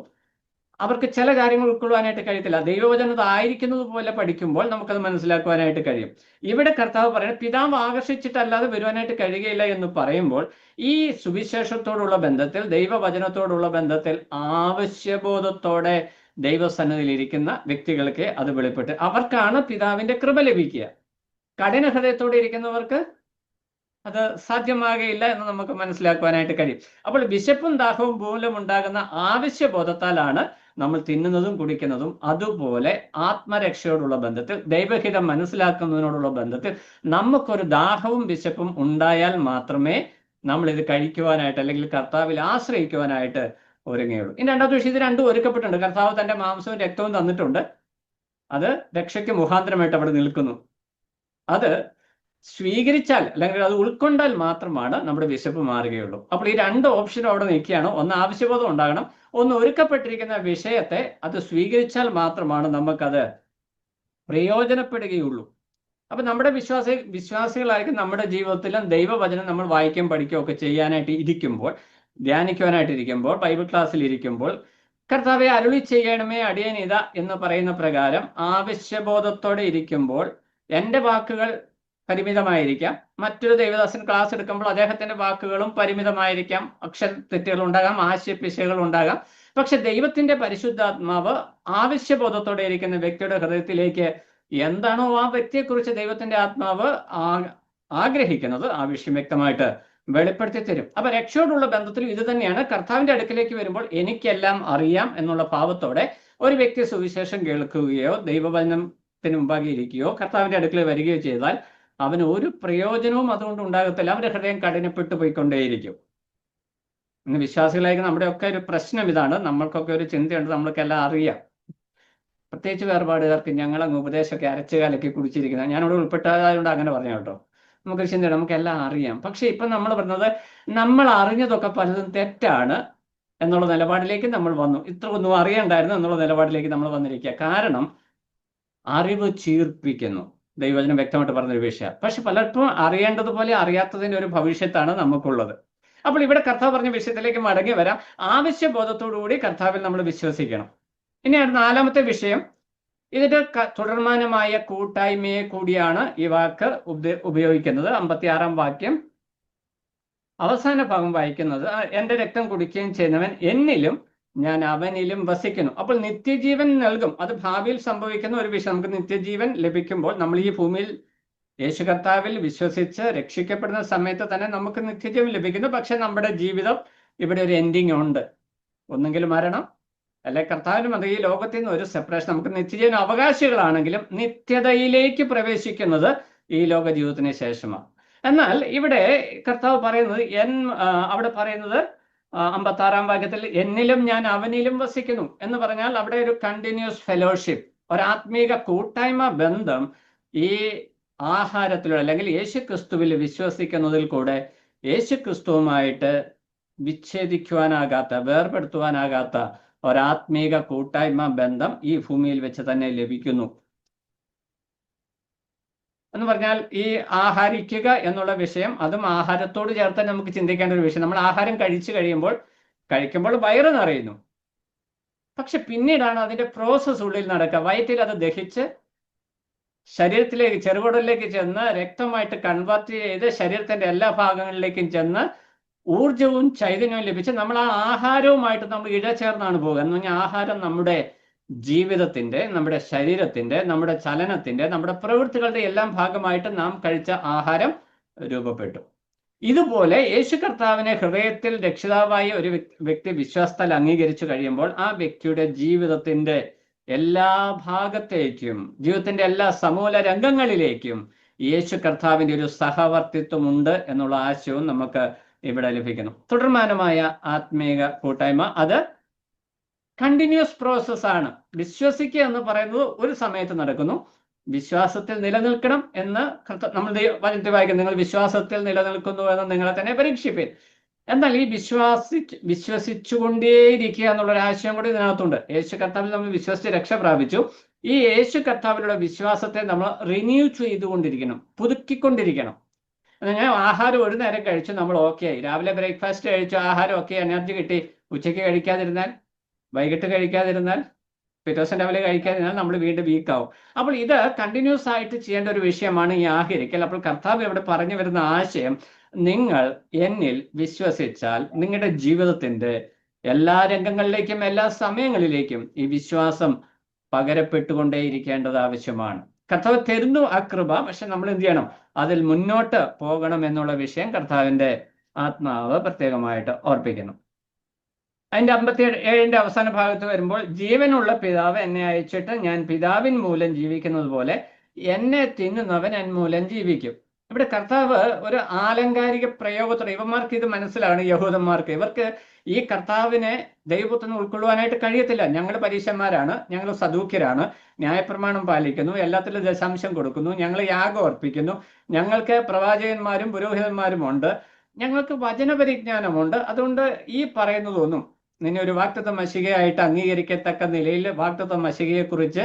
അവർക്ക് ചില കാര്യങ്ങൾ ഉൾക്കൊള്ളുവാനായിട്ട് കഴിയത്തില്ല. ദൈവവചനം ആയിരിക്കുന്നത് പോലെ പഠിക്കുമ്പോൾ നമുക്കത് മനസ്സിലാക്കുവാനായിട്ട് കഴിയും. ഇവിടെ കർത്താവ് പറയുന്നത് പിതാവ് ആകർഷിച്ചിട്ടല്ലാതെ വരുവാനായിട്ട് കഴിയുകയില്ല എന്ന് പറയുമ്പോൾ ഈ സുവിശേഷത്തോടുള്ള ബന്ധത്തിൽ, ദൈവവചനത്തോടുള്ള ബന്ധത്തിൽ ആവശ്യബോധത്തോടെ ദൈവസന്നിധിയിൽ ഇരിക്കുന്ന വ്യക്തികൾക്ക് അത് വെളിപ്പെട്ട് അവർക്കാണ് പിതാവിന്റെ കൃപ ലഭിക്കുക. കഠിന ഹൃദയത്തോടെ ഇരിക്കുന്നവർക്ക് അത് സാധ്യമാകുകയില്ല എന്ന് നമുക്ക് മനസ്സിലാക്കുവാനായിട്ട് കഴിയും. അപ്പോൾ വിശപ്പും ദാഹവും മൂലം ഉണ്ടാകുന്ന ആവശ്യബോധത്താലാണ് നമ്മൾ തിന്നുന്നതും കുടിക്കുന്നതും. അതുപോലെ ആത്മരക്ഷയോടുള്ള ബന്ധത്തിൽ, ദൈവഹിതം മനസ്സിലാക്കുന്നതിനോടുള്ള ബന്ധത്തിൽ നമുക്കൊരു ദാഹവും വിശപ്പും ഉണ്ടായാൽ മാത്രമേ നമ്മൾ ഇത് കഴിക്കുവാനായിട്ട് അല്ലെങ്കിൽ കർത്താവിൽ ആശ്രയിക്കുവാനായിട്ട് ഒരുങ്ങുകയുള്ളൂ. ഇനി രണ്ടാമത്തെ വിഷയം, ഇത് രണ്ടും ഒരുക്കപ്പെട്ടിട്ടുണ്ട്. കർത്താവ് തന്റെ മാംസവും രക്തവും തന്നിട്ടുണ്ട്. അത് രക്ഷയ്ക്ക് മുഖാന്തരമായിട്ട് അവിടെ നിൽക്കുന്നു. അത് സ്വീകരിച്ചാൽ അല്ലെങ്കിൽ അത് ഉൾക്കൊണ്ടാൽ മാത്രമാണ് നമ്മുടെ വിശപ്പ് മാറുകയുള്ളൂ. അപ്പോൾ ഈ രണ്ട് ഓപ്ഷനും അവിടെ നിൽക്കുകയാണ്. ഒന്ന് ആവശ്യബോധം ഉണ്ടാകണം, ഒന്ന് ഒരുക്കപ്പെട്ടിരിക്കുന്ന വിഷയത്തെ അത് സ്വീകരിച്ചാൽ മാത്രമാണ് നമുക്കത് പ്രയോജനപ്പെടുകയുള്ളൂ. അപ്പൊ നമ്മുടെ വിശ്വാസികളായിരിക്കും നമ്മുടെ ജീവിതത്തിലും ദൈവവചനം നമ്മൾ വായിക്കുകയും പഠിക്കുകയും ഒക്കെ ചെയ്യാനായിട്ട് ഇരിക്കുമ്പോൾ, ധ്യാനിക്കുവാനായിട്ട് ഇരിക്കുമ്പോൾ, ബൈബിൾ ക്ലാസ്സിൽ ഇരിക്കുമ്പോൾ കർത്താവെ അരുളി ചെയ്യണമേ അടിയൻ ഇതാ എന്ന് പറയുന്ന പ്രകാരം ആവശ്യബോധത്തോടെ ഇരിക്കുമ്പോൾ എൻ്റെ വാക്കുകൾ പരിമിതമായിരിക്കാം. മറ്റൊരു ദൈവദാസൻ ക്ലാസ് എടുക്കുമ്പോൾ അദ്ദേഹത്തിന്റെ വാക്കുകളും പരിമിതമായിരിക്കാം. അക്ഷര തെറ്റുകൾ ഉണ്ടാകാം, ആശയപ്പിശകൾ ഉണ്ടാകാം. പക്ഷെ ദൈവത്തിന്റെ പരിശുദ്ധാത്മാവ് ആവശ്യബോധത്തോടെ ഇരിക്കുന്ന വ്യക്തിയുടെ ഹൃദയത്തിലേക്ക് എന്താണോ ആ വ്യക്തിയെക്കുറിച്ച് ദൈവത്തിന്റെ ആത്മാവ് ആഗ്രഹിക്കുന്നത് ആ വിഷയം വ്യക്തമായിട്ട് വെളിപ്പെടുത്തി തരും. അപ്പൊ രക്ഷയോടുള്ള ബന്ധത്തിലും ഇത് തന്നെയാണ്. കർത്താവിന്റെ അടുക്കിലേക്ക് വരുമ്പോൾ എനിക്കെല്ലാം അറിയാം എന്നുള്ള ഭാവത്തോടെ ഒരു വ്യക്തി സുവിശേഷം കേൾക്കുകയോ ദൈവവചനത്തിന് മുമ്പാകെ ഇരിക്കുകയോ കർത്താവിന്റെ അടുക്കൽ വരികയോ ചെയ്താൽ അവന് ഒരു പ്രയോജനവും അതുകൊണ്ട് ഉണ്ടാകത്തില്ല. അവന്റെ ഹൃദയം കഠിനപ്പെട്ടു പോയിക്കൊണ്ടേയിരിക്കും. ഇന്ന് വിശ്വാസികളായിരിക്കും നമ്മുടെയൊക്കെ ഒരു പ്രശ്നം ഇതാണ്. നമ്മൾക്കൊക്കെ ഒരു ചിന്തയുണ്ട്, നമ്മൾക്കെല്ലാം അറിയാം. പ്രത്യേകിച്ച് വേർപാടുകാർക്ക് ഞങ്ങളങ്ങ് ഉപദേശമൊക്കെ അരച്ചുകാലൊക്കെ കുടിച്ചിരിക്കുന്നത്, ഞാനിവിടെ ഉൾപ്പെട്ടതായതുകൊണ്ട് അങ്ങനെ പറഞ്ഞു കേട്ടോ. നമുക്കൊരു ചിന്തയുണ്ട്, നമുക്കെല്ലാം അറിയാം. പക്ഷെ ഇപ്പം നമ്മൾ പറഞ്ഞത് നമ്മൾ അറിഞ്ഞതൊക്കെ പലതും തെറ്റാണ് എന്നുള്ള നിലപാടിലേക്ക് നമ്മൾ വന്നു. ഇത്ര ഒന്നും അറിയണ്ടായിരുന്നു എന്നുള്ള നിലപാടിലേക്ക് നമ്മൾ വന്നിരിക്കുക. കാരണം അറിവ് ചീർപ്പിക്കുന്നു. ദൈവവചനം വ്യക്തമായിട്ട് പറഞ്ഞൊരു വിഷയം. പക്ഷെ പലർക്കും അറിയേണ്ടതുപോലെ അറിയാത്തതിന്റെ ഒരു ഭവിഷ്യത്താണ് നമുക്കുള്ളത്. അപ്പോൾ ഇവിടെ കർത്താവ് പറഞ്ഞ വിഷയത്തിലേക്ക് മടങ്ങി വരാം. ആവശ്യബോധത്തോടുകൂടി കർത്താവിൽ നമ്മൾ വിശ്വസിക്കണം. ഇനി നാലാമത്തെ വിഷയം, ഇതിന്റെ തുടർമാനമായ കൂട്ടായ്മയെ കൂടിയാണ് ഈ വാക്ക് ഉപയോഗിക്കുന്നത്. 56 വാക്യം അവസാന ഭാഗം വായിക്കുന്നത്, എൻ്റെ രക്തം കുടിക്കുകയും ചെയ്യുന്നവൻ എന്നിലും ഞാൻ അവനിലും വസിക്കുന്നു. അപ്പോൾ നിത്യജീവൻ നൽകും. അത് ഭാവിയിൽ സംഭവിക്കുന്ന ഒരു വിഷയം. നമുക്ക് നിത്യജീവൻ ലഭിക്കുമ്പോൾ നമ്മൾ ഈ ഭൂമിയിൽ യേശു കർത്താവിൽ വിശ്വസിച്ച് രക്ഷിക്കപ്പെടുന്ന സമയത്ത് തന്നെ നമുക്ക് നിത്യജീവൻ ലഭിക്കുന്നു. പക്ഷെ നമ്മുടെ ജീവിതം ഇവിടെ ഒരു എൻഡിങ് ഉണ്ട്. ഒന്നുകിൽ മരണം, അല്ലെ കർത്താവിനും അത് ഈ ലോകത്തിൽ നിന്ന് ഒരു സെപ്പറേഷൻ. നമുക്ക് നിത്യജീവൻ അവകാശികളാണെങ്കിലും നിത്യതയിലേക്ക് പ്രവേശിക്കുന്നത് ഈ ലോക ജീവിതത്തിന് ശേഷമാണ്. എന്നാൽ ഇവിടെ കർത്താവ് പറയുന്നത് അവിടെ പറയുന്നത് 56 വാക്യത്തിൽ എന്നിലും ഞാൻ അവനിലും വസിക്കുന്നു എന്ന് പറഞ്ഞാൽ അവിടെ ഒരു കണ്ടിന്യൂസ് ഫെലോഷിപ്പ്, ഒരാത്മീക കൂട്ടായ്മ ബന്ധം ഈ ആഹാരത്തിലൂടെ അല്ലെങ്കിൽ യേശു ക്രിസ്തുവിൽ വിശ്വസിക്കുന്നതിൽ കൂടെ യേശു ക്രിസ്തുവുമായിട്ട് വിച്ഛേദിക്കുവാനാകാത്ത, വേർപെടുത്തുവാനാകാത്ത ഒരാത്മീക കൂട്ടായ്മ ബന്ധം ഈ ഭൂമിയിൽ വെച്ച് തന്നെ ലഭിക്കുന്നു. എന്ന് പറഞ്ഞാൽ ഈ ആഹാരിക്കുക എന്നുള്ള വിഷയം, അതും ആഹാരത്തോട് ചേർത്ത് നമുക്ക് ചിന്തിക്കേണ്ട ഒരു വിഷയം. നമ്മൾ ആഹാരം കഴിക്കുമ്പോൾ വയറ് നിറയുന്നു. പക്ഷെ പിന്നീടാണ് അതിന്റെ പ്രോസസ്സ് ഉള്ളിൽ നടക്കുക. വയറ്റിൽ അത് ദഹിച്ച് ശരീരത്തിലേക്ക്, ചെറുകുടലിലേക്ക് ചെന്ന് രക്തമായിട്ട് കൺവേർട്ട് ചെയ്ത് ശരീരത്തിന്റെ എല്ലാ ഭാഗങ്ങളിലേക്കും ചെന്ന് ഊർജവും ചൈതന്യവും ലഭിച്ച് നമ്മൾ ആ ആഹാരവുമായിട്ട് നമ്മൾ ഇഴചേർന്നാണ് പോകുക. എന്ന് പറഞ്ഞാൽ ആഹാരം നമ്മുടെ ജീവിതത്തിന്റെ, നമ്മുടെ ശരീരത്തിന്റെ, നമ്മുടെ ചലനത്തിന്റെ, നമ്മുടെ പ്രവൃത്തികളുടെ എല്ലാം ഭാഗമായിട്ട് നാം കഴിച്ച ആഹാരം രൂപപ്പെട്ടു. ഇതുപോലെ യേശു കർത്താവിനെ ഹൃദയത്തിൽ രക്ഷിതാവായി ഒരു വ്യക്തി വിശ്വാസത്താൽ അംഗീകരിച്ചു കഴിയുമ്പോൾ ആ വ്യക്തിയുടെ ജീവിതത്തിന്റെ എല്ലാ ഭാഗത്തേക്കും, ജീവിതത്തിന്റെ എല്ലാ സമൂല രംഗങ്ങളിലേക്കും യേശു കർത്താവിൻ്റെ ഒരു സഹവർത്തിത്വമുണ്ട് എന്നുള്ള ആശയവും നമുക്ക് ഇവിടെ ലഭിക്കുന്നു. തുടർമാനമായ ആത്മീക കൂട്ടായ്മ അത് കണ്ടിന്യൂസ് പ്രോസസ്സാണ്. വിശ്വസിക്കുക എന്ന് പറയുന്നത് ഒരു സമയത്ത് നടക്കുന്നു. വിശ്വാസത്തിൽ നിലനിൽക്കണം എന്ന് നമ്മൾ വചനത്തിൽ വായിക്കും, നിങ്ങൾ വിശ്വാസത്തിൽ നിലനിൽക്കുന്നു എന്ന് നിങ്ങളെ തന്നെ പരീക്ഷിപ്പീൻ. എന്നാൽ ഈ വിശ്വസിച്ചുകൊണ്ടേയിരിക്കുക എന്നുള്ളൊരു ആശയം കൂടി ഇതിനകത്തുണ്ട്. യേശു കർത്താവിൽ നമ്മൾ വിശ്വസിച്ച് രക്ഷ പ്രാപിച്ചു. ഈ യേശു കർത്താവിലുള്ള വിശ്വാസത്തെ നമ്മൾ റിന്യൂ ചെയ്തുകൊണ്ടിരിക്കണം, പുതുക്കിക്കൊണ്ടിരിക്കണം. ഞാൻ ആഹാരം ഒരു നേരം കഴിച്ചു, നമ്മൾ ഓക്കെ ആയി. രാവിലെ ബ്രേക്ക്ഫാസ്റ്റ് കഴിച്ചു, ആഹാരം ഓക്കെ, എനർജി കിട്ടി. ഉച്ചയ്ക്ക് കഴിക്കാതിരുന്നാൽ, വൈകിട്ട് കഴിക്കാതിരുന്നാൽ, പിറ്റേ ദിവസം രാവിലെ കഴിക്കാതിരുന്നാൽ നമ്മൾ വീണ്ടും വീക്കാവും. അപ്പോൾ ഇത് കണ്ടിന്യൂസ് ആയിട്ട് ചെയ്യേണ്ട ഒരു വിഷയമാണ് ഈ ആഹരിക്കൽ. അപ്പോൾ കർത്താവ് ഇവിടെ പറഞ്ഞു വരുന്ന ആശയം, നിങ്ങൾ എന്നിൽ വിശ്വസിച്ചാൽ നിങ്ങളുടെ ജീവിതത്തിന്റെ എല്ലാ രംഗങ്ങളിലേക്കും എല്ലാ സമയങ്ങളിലേക്കും ഈ വിശ്വാസം പകരപ്പെട്ടുകൊണ്ടേയിരിക്കേണ്ടത് ആവശ്യമാണ്. കർത്താവ് തരുന്നു ആ കൃപ, പക്ഷെ നമ്മൾ എന്ത് ചെയ്യണം? അതിൽ മുന്നോട്ട് പോകണം എന്നുള്ള വിഷയം കർത്താവിന്റെ ആത്മാവ് പ്രത്യേകമായിട്ട് ഓർപ്പിക്കുന്നു. അതിന്റെ 57 അവസാന ഭാഗത്ത് വരുമ്പോൾ, ജീവനുള്ള പിതാവ് എന്നെ അയച്ചിട്ട് ഞാൻ പിതാവിൻ മൂലം ജീവിക്കുന്നത് പോലെ എന്നെ തിന്നുന്നവൻ എൻ മൂലം ജീവിക്കും. ഇവിടെ കർത്താവ് ഒരു ആലങ്കാരിക പ്രയോഗത്തോടെ, ഇവന്മാർക്ക് ഇത് മനസ്സിലാണ്, യഹൂദന്മാർക്ക്. ഇവർക്ക് ഈ കർത്താവിനെ ദൈവപുത്രനെ ഉൾക്കൊള്ളുവാനായിട്ട് കഴിയത്തില്ല. ഞങ്ങൾ പരീശന്മാരാണ്, ഞങ്ങൾ സദൂക്യരാണ്, ന്യായപ്രമാണം പാലിക്കുന്നു, എല്ലാത്തിലും ദശാംശം കൊടുക്കുന്നു, ഞങ്ങൾ യാഗം അർപ്പിക്കുന്നു, ഞങ്ങൾക്ക് പ്രവാചകന്മാരും പുരോഹിതന്മാരും ഉണ്ട്, ഞങ്ങൾക്ക് വചനപരിജ്ഞാനമുണ്ട്. അതുകൊണ്ട് ഈ പറയുന്നതൊന്നും നിന്നെ ഒരു വാഗ്ദത്ത മശികയായിട്ട് അംഗീകരിക്കത്തക്ക നിലയിൽ വാഗ്ദത്ത മശികയെക്കുറിച്ച്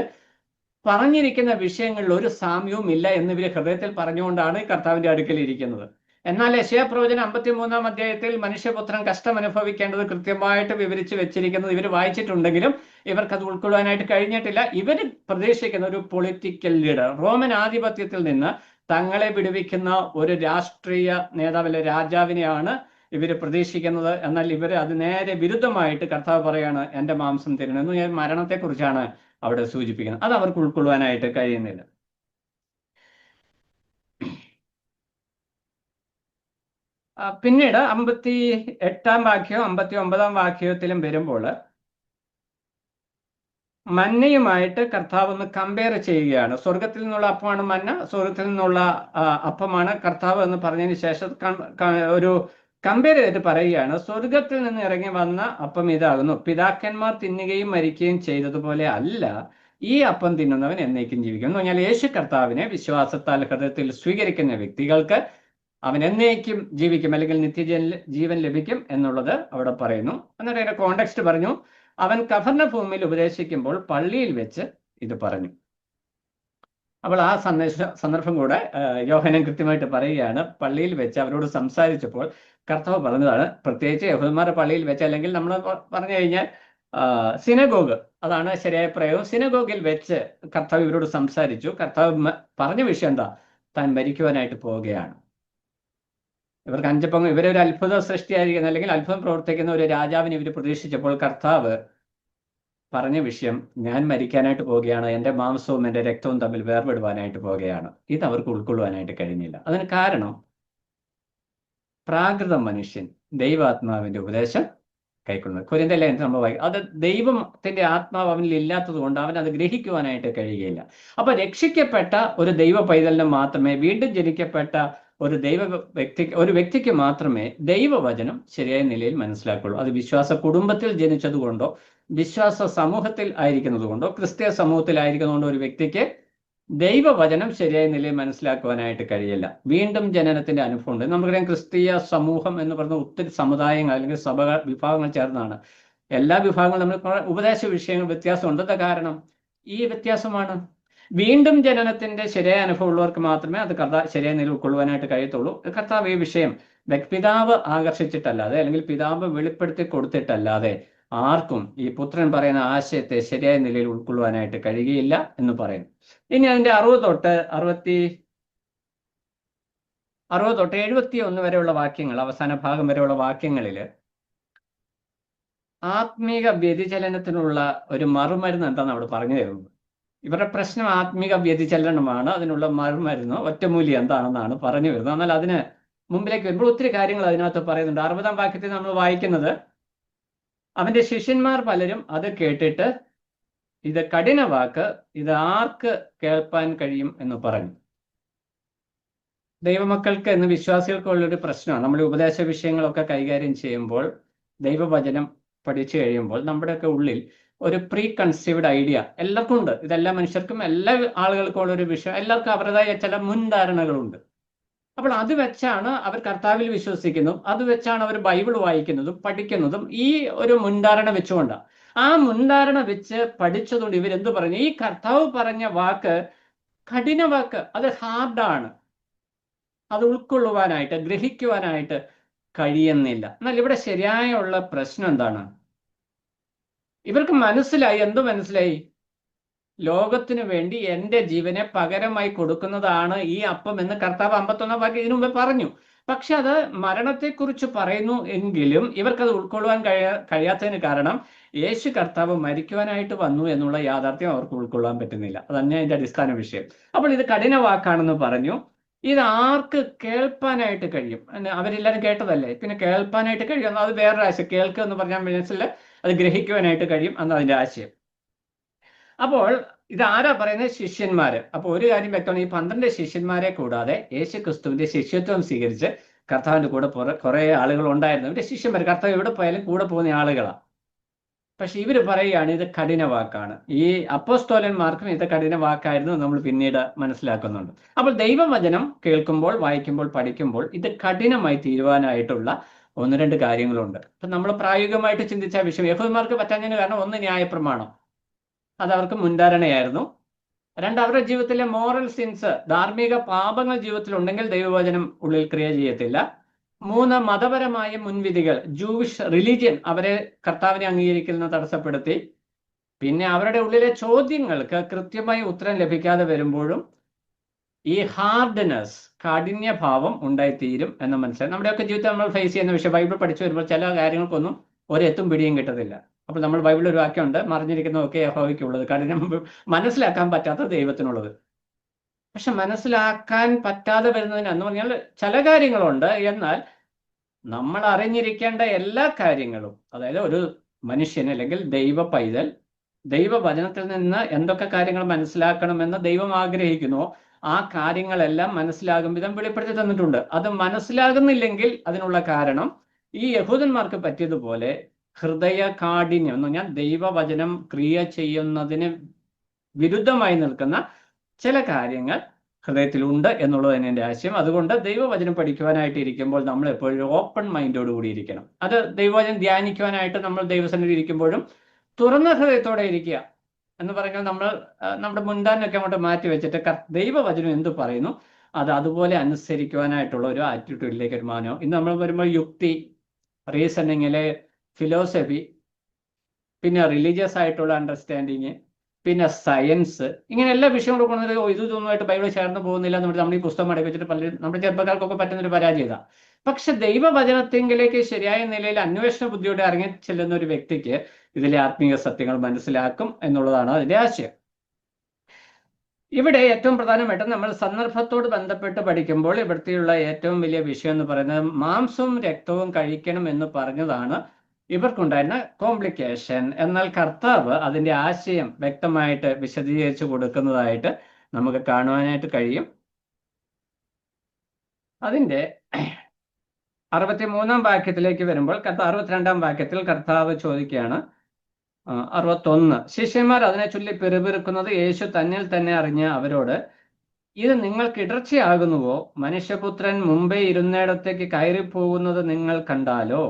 പറഞ്ഞിരിക്കുന്ന വിഷയങ്ങളിൽ ഒരു സാമ്യവും ഇല്ല എന്ന് ഇവർ ഹൃദയത്തിൽ പറഞ്ഞുകൊണ്ടാണ് ഈ കർത്താവിന്റെ അടുക്കൽ ഇരിക്കുന്നത്. എന്നാൽ യെശയ്യാ പ്രവചനം 53-ാം അധ്യായത്തിൽ മനുഷ്യപുത്രൻ കഷ്ടം അനുഭവിക്കേണ്ടത് കൃത്യമായിട്ട് വിവരിച്ച് വെച്ചിരിക്കുന്നത് ഇവർ വായിച്ചിട്ടുണ്ടെങ്കിലും ഇവർക്കത് ഉൾക്കൊള്ളാനായിട്ട് കഴിഞ്ഞിട്ടില്ല. ഇവർ പ്രതീക്ഷിക്കുന്ന ഒരു പൊളിറ്റിക്കൽ ലീഡർ, റോമൻ ആധിപത്യത്തിൽ നിന്ന് തങ്ങളെ വിടുവിക്കുന്ന ഒരു രാഷ്ട്രീയ നേതാവിലെ രാജാവിനെയാണ് ഇവർ പ്രതീക്ഷിക്കുന്നത്. എന്നാൽ ഇവർ അത് നേരെ വിരുദ്ധമായിട്ട് കർത്താവ് പറയാണ്, എൻ്റെ മാംസം തിന്നണമെന്ന്. ഞാൻ മരണത്തെക്കുറിച്ചാണ് അവിടെ സൂചിപ്പിക്കുന്നത്. അത് അവർക്ക് ഉൾക്കൊള്ളുവാനായിട്ട് കഴിയുന്നില്ല. പിന്നീട് 58-ാം വാക്യവും 59-ാം വാക്യത്തിലും വരുമ്പോൾ മന്നയുമായിട്ട് കർത്താവ് ഒന്ന് കമ്പയർ ചെയ്യുകയാണ്. സ്വർഗത്തിൽ നിന്നുള്ള അപ്പമാണ് മന്ന, സ്വർഗത്തിൽ നിന്നുള്ള അപ്പമാണ് കർത്താവ് എന്ന് പറഞ്ഞതിന് ശേഷം ഒരു കമ്പയർ ചെയ്തിട്ട് പറയുകയാണ്, സ്വർഗത്തിൽ നിന്ന് ഇറങ്ങി വന്ന അപ്പം ഇതാകുന്നു, പിതാക്കന്മാർ തിന്നുകയും മരിക്കുകയും ചെയ്തതുപോലെ അല്ല, ഈ അപ്പം തിന്നുന്നവൻ എന്നേക്കും ജീവിക്കും. എന്ന് പറഞ്ഞാൽ യേശു കർത്താവിനെ വിശ്വാസത്താൽ ഹൃദയത്തിൽ സ്വീകരിക്കുന്ന വ്യക്തികൾക്ക് അവൻ എന്നേക്കും ജീവിക്കും, അല്ലെങ്കിൽ ജീവൻ ലഭിക്കും എന്നുള്ളത് അവിടെ പറയുന്നു. എന്നിട്ട് അതിന്റെ കോണ്ടെക്സ്റ്റ് പറഞ്ഞു, അവൻ കഫർന്നഭൂമിയിൽ ഉപദേശിക്കുമ്പോൾ പള്ളിയിൽ വെച്ച് ഇത് പറഞ്ഞു. അപ്പോൾ ആ സന്ദർഭം കൂടെ യോഹന്നാൻ കൃത്യമായിട്ട് പറയുകയാണ്. പള്ളിയിൽ വെച്ച് അവരോട് സംസാരിച്ചപ്പോൾ കർത്താവ് പറഞ്ഞതാണ്, പ്രത്യേകിച്ച് യഹൂദന്മാരുടെ പള്ളിയിൽ വെച്ച്, അല്ലെങ്കിൽ നമ്മൾ പറഞ്ഞു കഴിഞ്ഞാൽ സിനഗോഗ്, അതാണ് ശരിയായ പ്രയോഗം. സിനഗോഗിൽ വെച്ച് കർത്താവ് ഇവരോട് സംസാരിച്ചു. കർത്താവ് പറഞ്ഞ വിഷയം എന്താ? താൻ മരിക്കുവാനായിട്ട് പോവുകയാണ്. ഇവർക്ക് അഞ്ചപ്പം, ഇവരൊരു അത്ഭുത സൃഷ്ടിയായിരിക്കുന്ന അല്ലെങ്കിൽ അത്ഭുതം പ്രവർത്തിക്കുന്ന ഒരു രാജാവിനെ ഇവർ പ്രതീക്ഷിച്ചപ്പോൾ കർത്താവ് പറഞ്ഞ വിഷയം, ഞാൻ മരിക്കാനായിട്ട് പോവുകയാണ്, എൻ്റെ മാംസവും എൻ്റെ രക്തവും തമ്മിൽ വേർപെടുവാനായിട്ട് പോവുകയാണ്. ഇത് അവർക്ക് ഉൾക്കൊള്ളുവാനായിട്ട് കഴിഞ്ഞില്ല. അതിന് കാരണം പ്രാകൃത മനുഷ്യൻ ദൈവാത്മാവിന്റെ ഉപദേശം കൈക്കൊള്ളുന്നത്. കൊരിന്ത്യർ ലേഖനത്തിൽ നമ്മൾ വായിക്കും, അത് ദൈവത്തിന്റെ ആത്മാവ് അവനിൽ ഇല്ലാത്തത് കൊണ്ട് അവൻ അത് ഗ്രഹിക്കുവാനായിട്ട് കഴിയുകയില്ല. അപ്പൊ രക്ഷിക്കപ്പെട്ട ഒരു ദൈവ പൈതലിന് മാത്രമേ, വീണ്ടും ജനിക്കപ്പെട്ട ഒരു വ്യക്തിക്ക് മാത്രമേ ദൈവവചനം ശരിയായ നിലയിൽ മനസ്സിലാക്കുള്ളൂ. അത് വിശ്വാസ കുടുംബത്തിൽ ജനിച്ചത് കൊണ്ടോ വിശ്വാസ സമൂഹത്തിൽ ആയിരിക്കുന്നത് കൊണ്ടോ ക്രിസ്തീയ സമൂഹത്തിൽ ആയിരിക്കുന്നതുകൊണ്ടോ ഒരു വ്യക്തിക്ക് ദൈവവചനം ശരിയായ നിലയിൽ മനസ്സിലാക്കുവാനായിട്ട് കഴിയില്ല. വീണ്ടും ജനനത്തിന്റെ അനുഭവം ഉണ്ട്. നമുക്കറിയാം, ക്രിസ്തീയ സമൂഹം എന്ന് പറയുന്ന ഒത്തിരി സമുദായങ്ങൾ അല്ലെങ്കിൽ വിഭാഗങ്ങൾ ചേർന്നാണ്. എല്ലാ വിഭാഗങ്ങളും നമ്മൾ ഉപദേശ വിഷയങ്ങൾ വ്യത്യാസമുണ്ട്. എന്താ കാരണം? ഈ വ്യത്യാസമാണ്. വീണ്ടും ജനനത്തിന്റെ ശരിയായ അനുഭവം ഉള്ളവർക്ക് മാത്രമേ അത് ശരിയായ നിലയിൽ ഉൾക്കൊള്ളുവാനായിട്ട് കഴിയത്തുള്ളൂ. കർത്താവ് ഈ വിഷയം പിതാവ് ആകർഷിച്ചിട്ടല്ലാതെ അല്ലെങ്കിൽ പിതാവ് വെളിപ്പെടുത്തി കൊടുത്തിട്ടല്ലാതെ ആർക്കും ഈ പുത്രൻ പറയുന്ന ആശയത്തെ ശരിയായ നിലയിൽ ഉൾക്കൊള്ളുവാനായിട്ട് കഴിയുകയില്ല എന്ന് പറയുന്നു. ഇനി അതിന്റെ 60 തൊട്ട് 71 വരെയുള്ള വാക്യങ്ങൾ, അവസാന ഭാഗം വരെയുള്ള വാക്യങ്ങളിൽ ആത്മീക വ്യതിചലനത്തിനുള്ള ഒരു മറുമരുന്ന് എന്താണെന്ന് അവിടെ പറഞ്ഞു തരുന്നത്. ഇവരുടെ പ്രശ്നം ആത്മീക വ്യതിചലനമാണ്, അതിനുള്ള മറുമരുന്ന് ഒറ്റമൂലി എന്താണെന്നാണ് പറഞ്ഞു വരുന്നത്. എന്നാൽ അതിന് മുമ്പിലേക്ക് വരുമ്പോൾ ഒത്തിരി കാര്യങ്ങൾ അതിനകത്ത് പറയുന്നുണ്ട്. 60-ാം വാക്യത്തിൽ നമ്മൾ വായിക്കുന്നത്, അവന്റെ ശിഷ്യന്മാർ പലരും അത് കേട്ടിട്ട്, ഇത് കഠിന വാക്ക്, ഇത് ആർക്ക് കേൾപ്പാൻ കഴിയും എന്ന് പറഞ്ഞു. ദൈവമക്കൾക്ക് എന്ന് വിശ്വാസികൾക്കുള്ളൊരു പ്രശ്നമാണ്. നമ്മൾ ഉപദേശ വിഷയങ്ങളൊക്കെ കൈകാര്യം ചെയ്യുമ്പോൾ, ദൈവവചനം പഠിച്ചു കഴിയുമ്പോൾ നമ്മുടെയൊക്കെ ഉള്ളിൽ ഒരു പ്രീ കൺസീവ്ഡ് ഐഡിയ എല്ലാവർക്കും ഉണ്ട്. ഇതെല്ലാ മനുഷ്യർക്കും, എല്ലാ ആളുകൾക്കും ഉള്ളൊരു വിഷയം, എല്ലാവർക്കും അവരുടേതായ ചില മുൻധാരണകളുണ്ട്. അപ്പോൾ അത് വെച്ചാണ് അവർ കർത്താവിൽ വിശ്വസിക്കുന്നതും, അത് വെച്ചാണ് അവർ ബൈബിൾ വായിക്കുന്നതും പഠിക്കുന്നതും. ഈ ഒരു മുൻധാരണ വെച്ചുകൊണ്ടാണ്. ആ മുൻധാരണ വെച്ച് പഠിച്ചതുകൊണ്ട് ഇവരെന്ത് പറഞ്ഞു? ഈ കർത്താവ് പറഞ്ഞ വാക്ക് കഠിന വാക്ക്, അത് ഹാർഡാണ്, അത് ഉൾക്കൊള്ളുവാനായിട്ട്, ഗ്രഹിക്കുവാനായിട്ട് കഴിയുന്നില്ല. എന്നാൽ ഇവിടെ ശരിയായുള്ള പ്രശ്നം എന്താണ്? ഇവർക്ക് മനസ്സിലായി. എന്ത് മനസ്സിലായി? ലോകത്തിനു വേണ്ടി എൻ്റെ ജീവനെ പകരമായി കൊടുക്കുന്നതാണ് ഈ അപ്പം എന്ന് കർത്താവ് 51 വാക്യം ഇതിനു മുമ്പ് പറഞ്ഞു. പക്ഷെ അത് മരണത്തെക്കുറിച്ച് പറയുന്നു എങ്കിലും ഇവർക്കത് ഉൾക്കൊള്ളുവാൻ കഴിയാത്തതിന് കാരണം യേശു കർത്താവ് മരിക്കുവാനായിട്ട് വന്നു എന്നുള്ള യാഥാർത്ഥ്യം അവർക്ക് ഉൾക്കൊള്ളാൻ പറ്റുന്നില്ല. അതന്നെ അതിന്റെ അടിസ്ഥാന വിഷയം. അപ്പോൾ ഇത് കഠിന വാക്കാണെന്ന് പറഞ്ഞു. ഇത് ആർക്ക് കേൾപ്പാനായിട്ട് കഴിയും? അവരെല്ലാവരും കേട്ടതല്ലേ, പിന്നെ കേൾപ്പാനായിട്ട് കഴിയും, അത് വേറൊരു ആശയം. കേൾക്കുക എന്ന് പറഞ്ഞാൽ മനസ്സിൽ അത് ഗ്രഹിക്കുവാനായിട്ട് കഴിയും എന്ന അതിന്റെ ആശയം. അപ്പോൾ ഇത് ആരാ പറയുന്നത്? ശിഷ്യന്മാര്. അപ്പോൾ ഒരു കാര്യം വ്യക്തമാണ്, ഈ 12 ശിഷ്യന്മാരെ കൂടാതെ യേശു ക്രിസ്തുവിന്റെ ശിഷ്യത്വം സ്വീകരിച്ച് കർത്താവിന്റെ കൂടെ കുറെ ആളുകൾ ഉണ്ടായിരുന്നു. ഇവരുടെ ശിഷ്യന്മാർ കർത്താവ് എവിടെ പോയാലും കൂടെ പോകുന്ന ആളുകളാണ്. പക്ഷെ ഇവര് പറയുകയാണ് ഇത് കഠിന വാക്കാണ്. ഈ അപ്പോസ്തോലന്മാർക്കും ഇത് കഠിന വാക്കായിരുന്നു നമ്മൾ പിന്നീട് മനസ്സിലാക്കുന്നുണ്ട്. അപ്പോൾ ദൈവവചനം കേൾക്കുമ്പോൾ, വായിക്കുമ്പോൾ, പഠിക്കുമ്പോൾ ഇത് കഠിനമായി തീരുവാനായിട്ടുള്ള 1-2 കാര്യങ്ങളുണ്ട്. അപ്പൊ നമ്മൾ പ്രായോഗികമായിട്ട് ചിന്തിച്ച വിഷയം യഹൂദന്മാർക്ക് പറ്റാഞ്ഞതിന് കാരണം, ഒന്ന് ന്യായപ്രമാണം, അത് അവർക്ക് മുൻധാരണയായിരുന്നു. 2, അവരുടെ ജീവിതത്തിലെ മോറൽ സിൻസ്, ധാർമ്മിക പാപങ്ങൾ ജീവിതത്തിൽ ഉണ്ടെങ്കിൽ ദൈവവചനം ഉള്ളിൽ ക്രിയ ചെയ്യത്തില്ല. 3, മതപരമായ മുൻവിധികൾ, ജൂവിഷ് റിലീജിയൻ അവരെ കർത്താവിനെ അംഗീകരിക്കുന്നത് തടസ്സപ്പെടുത്തി. പിന്നെ അവരുടെ ഉള്ളിലെ ചോദ്യങ്ങൾക്ക് കൃത്യമായി ഉത്തരം ലഭിക്കാതെ വരുമ്പോഴും ഈ ഹാർഡ്നെസ്, കാഠിന്യഭാവം ഉണ്ടായിത്തീരും എന്ന് മനസ്സിലായി. നമ്മുടെയൊക്കെ ജീവിതത്തിൽ നമ്മൾ ഫേസ് ചെയ്യുന്ന വിഷയം, ബൈബിൾ പഠിച്ചു വരുമ്പോൾ ചില കാര്യങ്ങൾക്കൊന്നും ഒരെത്തും പിടിയും കിട്ടത്തില്ല. അപ്പോൾ നമ്മൾ ബൈബിളിൽ ഒരു വാക്യമുണ്ട്, മറിഞ്ഞിരിക്കുന്നതൊക്കെ യഹോവയ്ക്കുള്ളത്, കഠിനം മനസ്സിലാക്കാൻ പറ്റാത്ത ദൈവത്തിനുള്ളത്. പക്ഷെ മനസ്സിലാക്കാൻ പറ്റാതെ വരുന്നതിന് എന്ന് പറഞ്ഞാൽ ചില കാര്യങ്ങളുണ്ട്. എന്നാൽ നമ്മൾ അറിഞ്ഞിരിക്കേണ്ട എല്ലാ കാര്യങ്ങളും, അതായത് ഒരു മനുഷ്യൻ അല്ലെങ്കിൽ ദൈവ പൈതൽ ദൈവവചനത്തിൽ നിന്ന് എന്തൊക്കെ കാര്യങ്ങൾ മനസ്സിലാക്കണമെന്ന് ദൈവം ആഗ്രഹിക്കുന്നു, ആ കാര്യങ്ങളെല്ലാം മനസ്സിലാകും വിധം വെളിപ്പെടുത്തി തന്നിട്ടുണ്ട്. അത് മനസ്സിലാകുന്നില്ലെങ്കിൽ അതിനുള്ള കാരണം ഈ യഹൂദന്മാർക്ക് പറ്റിയതുപോലെ ഹൃദയ കാഠിന്യം എന്ന് പറഞ്ഞാൽ ദൈവവചനം ക്രിയ ചെയ്യുന്നതിന് വിരുദ്ധമായി നിൽക്കുന്ന ചില കാര്യങ്ങൾ ഹൃദയത്തിലുണ്ട് എന്നുള്ളത് തന്നെ എൻ്റെ ആശയം. അതുകൊണ്ട് ദൈവവചനം പഠിക്കുവാനായിട്ട് ഇരിക്കുമ്പോൾ നമ്മൾ എപ്പോഴും ഓപ്പൺ മൈൻഡോട് കൂടി ഇരിക്കണം. അത് ദൈവവചനം ധ്യാനിക്കുവാനായിട്ട് നമ്മൾ ദൈവസന്നിധി ഇരിക്കുമ്പോഴും തുറന്ന ഹൃദയത്തോടെ ഇരിക്കുക എന്ന് പറഞ്ഞാൽ നമ്മൾ നമ്മുടെ മുൻധാരണയൊക്കെ അങ്ങോട്ട് മാറ്റി വെച്ചിട്ട് ദൈവവചനം എന്ത് പറയുന്നു അത് അതുപോലെ അനുസരിക്കുവാനായിട്ടുള്ള ഒരു ആറ്റിറ്റ്യൂഡിലേക്ക് ഒരു മാനോ. ഇന്ന് നമ്മൾ വരുമ്പോൾ യുക്തി, റീസണിങ്ങിലെ ഫിലോസഫി, പിന്നെ റിലീജിയസ് ആയിട്ടുള്ള അണ്ടർസ്റ്റാൻഡിങ്, പിന്നെ സയൻസ്, ഇങ്ങനെ എല്ലാ വിഷയങ്ങളും കൊണ്ടുവന്നത് ഇതൊന്നുമായിട്ട് ബൈബിൾ ചേർന്ന് പോകുന്നില്ല എന്ന് നമ്മൾ ഈ പുസ്തകം അടക്കി വെച്ചിട്ട് പലരും നമ്മുടെ ചെറുപ്പക്കാർക്കൊക്കെ പറ്റുന്നൊരു പരാജയത. പക്ഷെ ദൈവവചനത്തിങ്കിലേക്ക് ശരിയായ നിലയിൽ അന്വേഷണ ബുദ്ധിയോടെ ഇറങ്ങി ചെല്ലുന്ന ഒരു വ്യക്തിക്ക് ഇതിലെ ആത്മീയ സത്യങ്ങൾ മനസ്സിലാക്കും എന്നുള്ളതാണ് അതിന്റെ ആശയം. ഇവിടെ ഏറ്റവും പ്രധാനമായിട്ട് നമ്മൾ സന്ദർഭത്തോട് ബന്ധപ്പെട്ട് പഠിക്കുമ്പോൾ ഇവിടുത്തെയുള്ള ഏറ്റവും വലിയ വിഷയം എന്ന് പറയുന്നത് മാംസവും രക്തവും കഴിക്കണം എന്ന് പറഞ്ഞതാണ് ഇവർക്കുണ്ടായിരുന്ന കോംപ്ലിക്കേഷൻ. എന്നാൽ കർത്താവ് അതിന്റെ ആശയം വ്യക്തമായിട്ട് വിശദീകരിച്ചു കൊടുക്കുന്നതായിട്ട് നമുക്ക് കാണുവാനായിട്ട് കഴിയും. അതിന്റെ 63-ാം വാക്യത്തിലേക്ക് വരുമ്പോൾ 62-ാം വാക്യത്തിൽ കർത്താവ് ചോദിക്കുകയാണ്, 61, ശിഷ്യന്മാർ അതിനെ ചൊല്ലി പിറുപിറുക്കുന്നത് യേശു തന്നിൽ തന്നെ അറിഞ്ഞ് അവരോട്, ഇത് നിങ്ങൾക്ക് ഇടർച്ചയാകുന്നുവോ? മനുഷ്യപുത്രൻ മുമ്പേ ഇരുന്നിടത്തേക്ക് കയറിപ്പോകുന്നത് നിങ്ങൾ കണ്ടാലോ?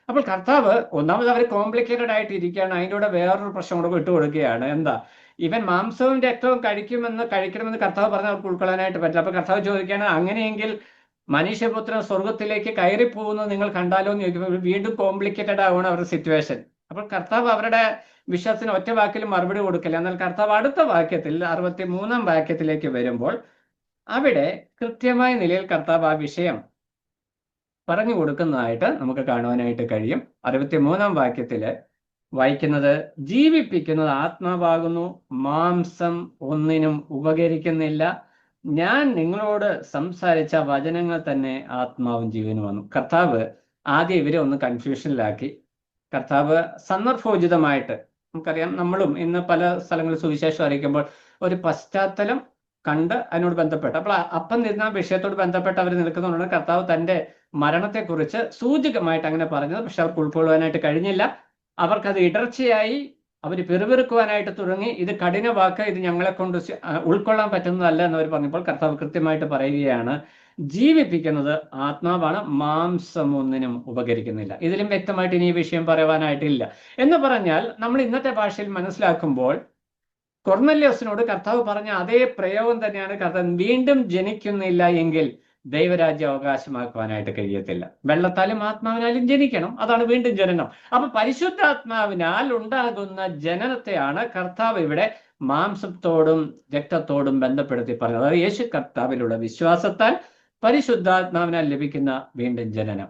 അപ്പോൾ കർത്താവ് ഒന്നാമത് അവർ കോംപ്ലിക്കേറ്റഡ് ആയിട്ട് ഇരിക്കുകയാണ്. അതിൻ്റെ കൂടെ വേറൊരു പ്രശ്നം കൂടെ വിട്ടുകൊടുക്കുകയാണ്. എന്താ? ഇവൻ മാംസവും രക്തവും കഴിക്കണമെന്ന് കർത്താവ് പറഞ്ഞാൽ അവർക്ക് ഉൾക്കൊള്ളാനായിട്ട് പറ്റില്ല. അപ്പൊ കർത്താവ് ചോദിക്കുകയാണ്, അങ്ങനെയെങ്കിൽ മനുഷ്യപുത്രൻ സ്വർഗത്തിലേക്ക് കയറിപ്പോകുന്നത് നിങ്ങൾ കണ്ടാലോ എന്ന് ചോദിക്കുമ്പോൾ വീണ്ടും കോംപ്ലിക്കേറ്റഡ് ആവുകയാണ് അവരുടെ സിറ്റുവേഷൻ. അപ്പോൾ കർത്താവ് അവരുടെ വിശ്വാസത്തിന് ഒറ്റ വാക്കിൽ മറുപടി കൊടുക്കില്ല. എന്നാൽ കർത്താവ് അടുത്ത വാക്യത്തിൽ 63-ാം വാക്യത്തിലേക്ക് വരുമ്പോൾ അവിടെ കൃത്യമായ നിലയിൽ കർത്താവ് ആ വിഷയം പറഞ്ഞു കൊടുക്കുന്നതായിട്ട് നമുക്ക് കാണുവാനായിട്ട് കഴിയും. 63-ാം വാക്യത്തില് വായിക്കുന്നത്, ജീവിപ്പിക്കുന്നത് ആത്മാവാകുന്നു, മാംസം ഒന്നിനും ഉപകരിക്കുന്നില്ല. ഞാൻ നിങ്ങളോട് സംസാരിച്ച വചനങ്ങൾ തന്നെ ആത്മാവും ജീവനും വന്നു. കർത്താവ് ആദ്യം ഇവരെ ഒന്ന് കൺഫ്യൂഷനിലാക്കി. കർത്താവ് സന്ദർഭോചിതമായിട്ട്, നമുക്കറിയാം നമ്മളും ഇന്ന് പല സ്ഥലങ്ങളിൽ സുവിശേഷം അറിയിക്കുമ്പോൾ ഒരു പശ്ചാത്തലം കണ്ട് അതിനോട് ബന്ധപ്പെട്ട്, അപ്പോൾ അപ്പം തിരുന്ന വിഷയത്തോട് ബന്ധപ്പെട്ട് അവർ നിൽക്കുന്നതുകൊണ്ടാണ് കർത്താവ് തൻ്റെ മരണത്തെക്കുറിച്ച് സൂചകമായിട്ട് അങ്ങനെ പറഞ്ഞത്. പക്ഷെ അവർക്ക് ഉൾക്കൊള്ളുവാനായിട്ട് കഴിഞ്ഞില്ല. അവർക്കത് ഇടർച്ചയായി, അവർ പിറുപിറുക്കുവാനായിട്ട് തുടങ്ങി. ഇത് കഠിന വാക്ക്, ഇത് ഞങ്ങളെ കൊണ്ട് ഉൾക്കൊള്ളാൻ പറ്റുന്നതല്ല എന്നവർ പറഞ്ഞപ്പോൾ കർത്താവ് കൃത്യമായിട്ട് പറയുകയാണ്, ജീവിപ്പിക്കുന്നത് ആത്മാവാണ്, മാംസം ഒന്നിനും ഉപകരിക്കുന്നില്ല. ഇതിലും വ്യക്തമായിട്ട് ഇനി ഈ വിഷയം പറയുവാനായിട്ടില്ല. എന്ന് പറഞ്ഞാൽ നമ്മൾ ഇന്നത്തെ ഭാഷയിൽ മനസ്സിലാക്കുമ്പോൾ കൊർന്നല്യോസിനോട് കർത്താവ് പറഞ്ഞ അതേ പ്രയോഗം തന്നെയാണ് കർത്താവ്. വീണ്ടും ജനിക്കുന്നില്ല എങ്കിൽ ദൈവരാജ്യം അവകാശമാക്കുവാനായിട്ട് കഴിയത്തില്ല. വെള്ളത്താലും ആത്മാവിനാലും ജനിക്കണം, അതാണ് വീണ്ടും ജനനം. അപ്പൊ പരിശുദ്ധാത്മാവിനാൽ ഉണ്ടാകുന്ന ജനനത്തെയാണ് കർത്താവ് ഇവിടെ മാംസത്തോടും രക്തത്തോടും ബന്ധപ്പെടുത്തി പറഞ്ഞത്. അതായത് യേശു കർത്താവിലുള്ള വിശ്വാസത്താൽ പരിശുദ്ധാത്മാവിനാൽ ലഭിക്കുന്ന വീണ്ടും ജനനം.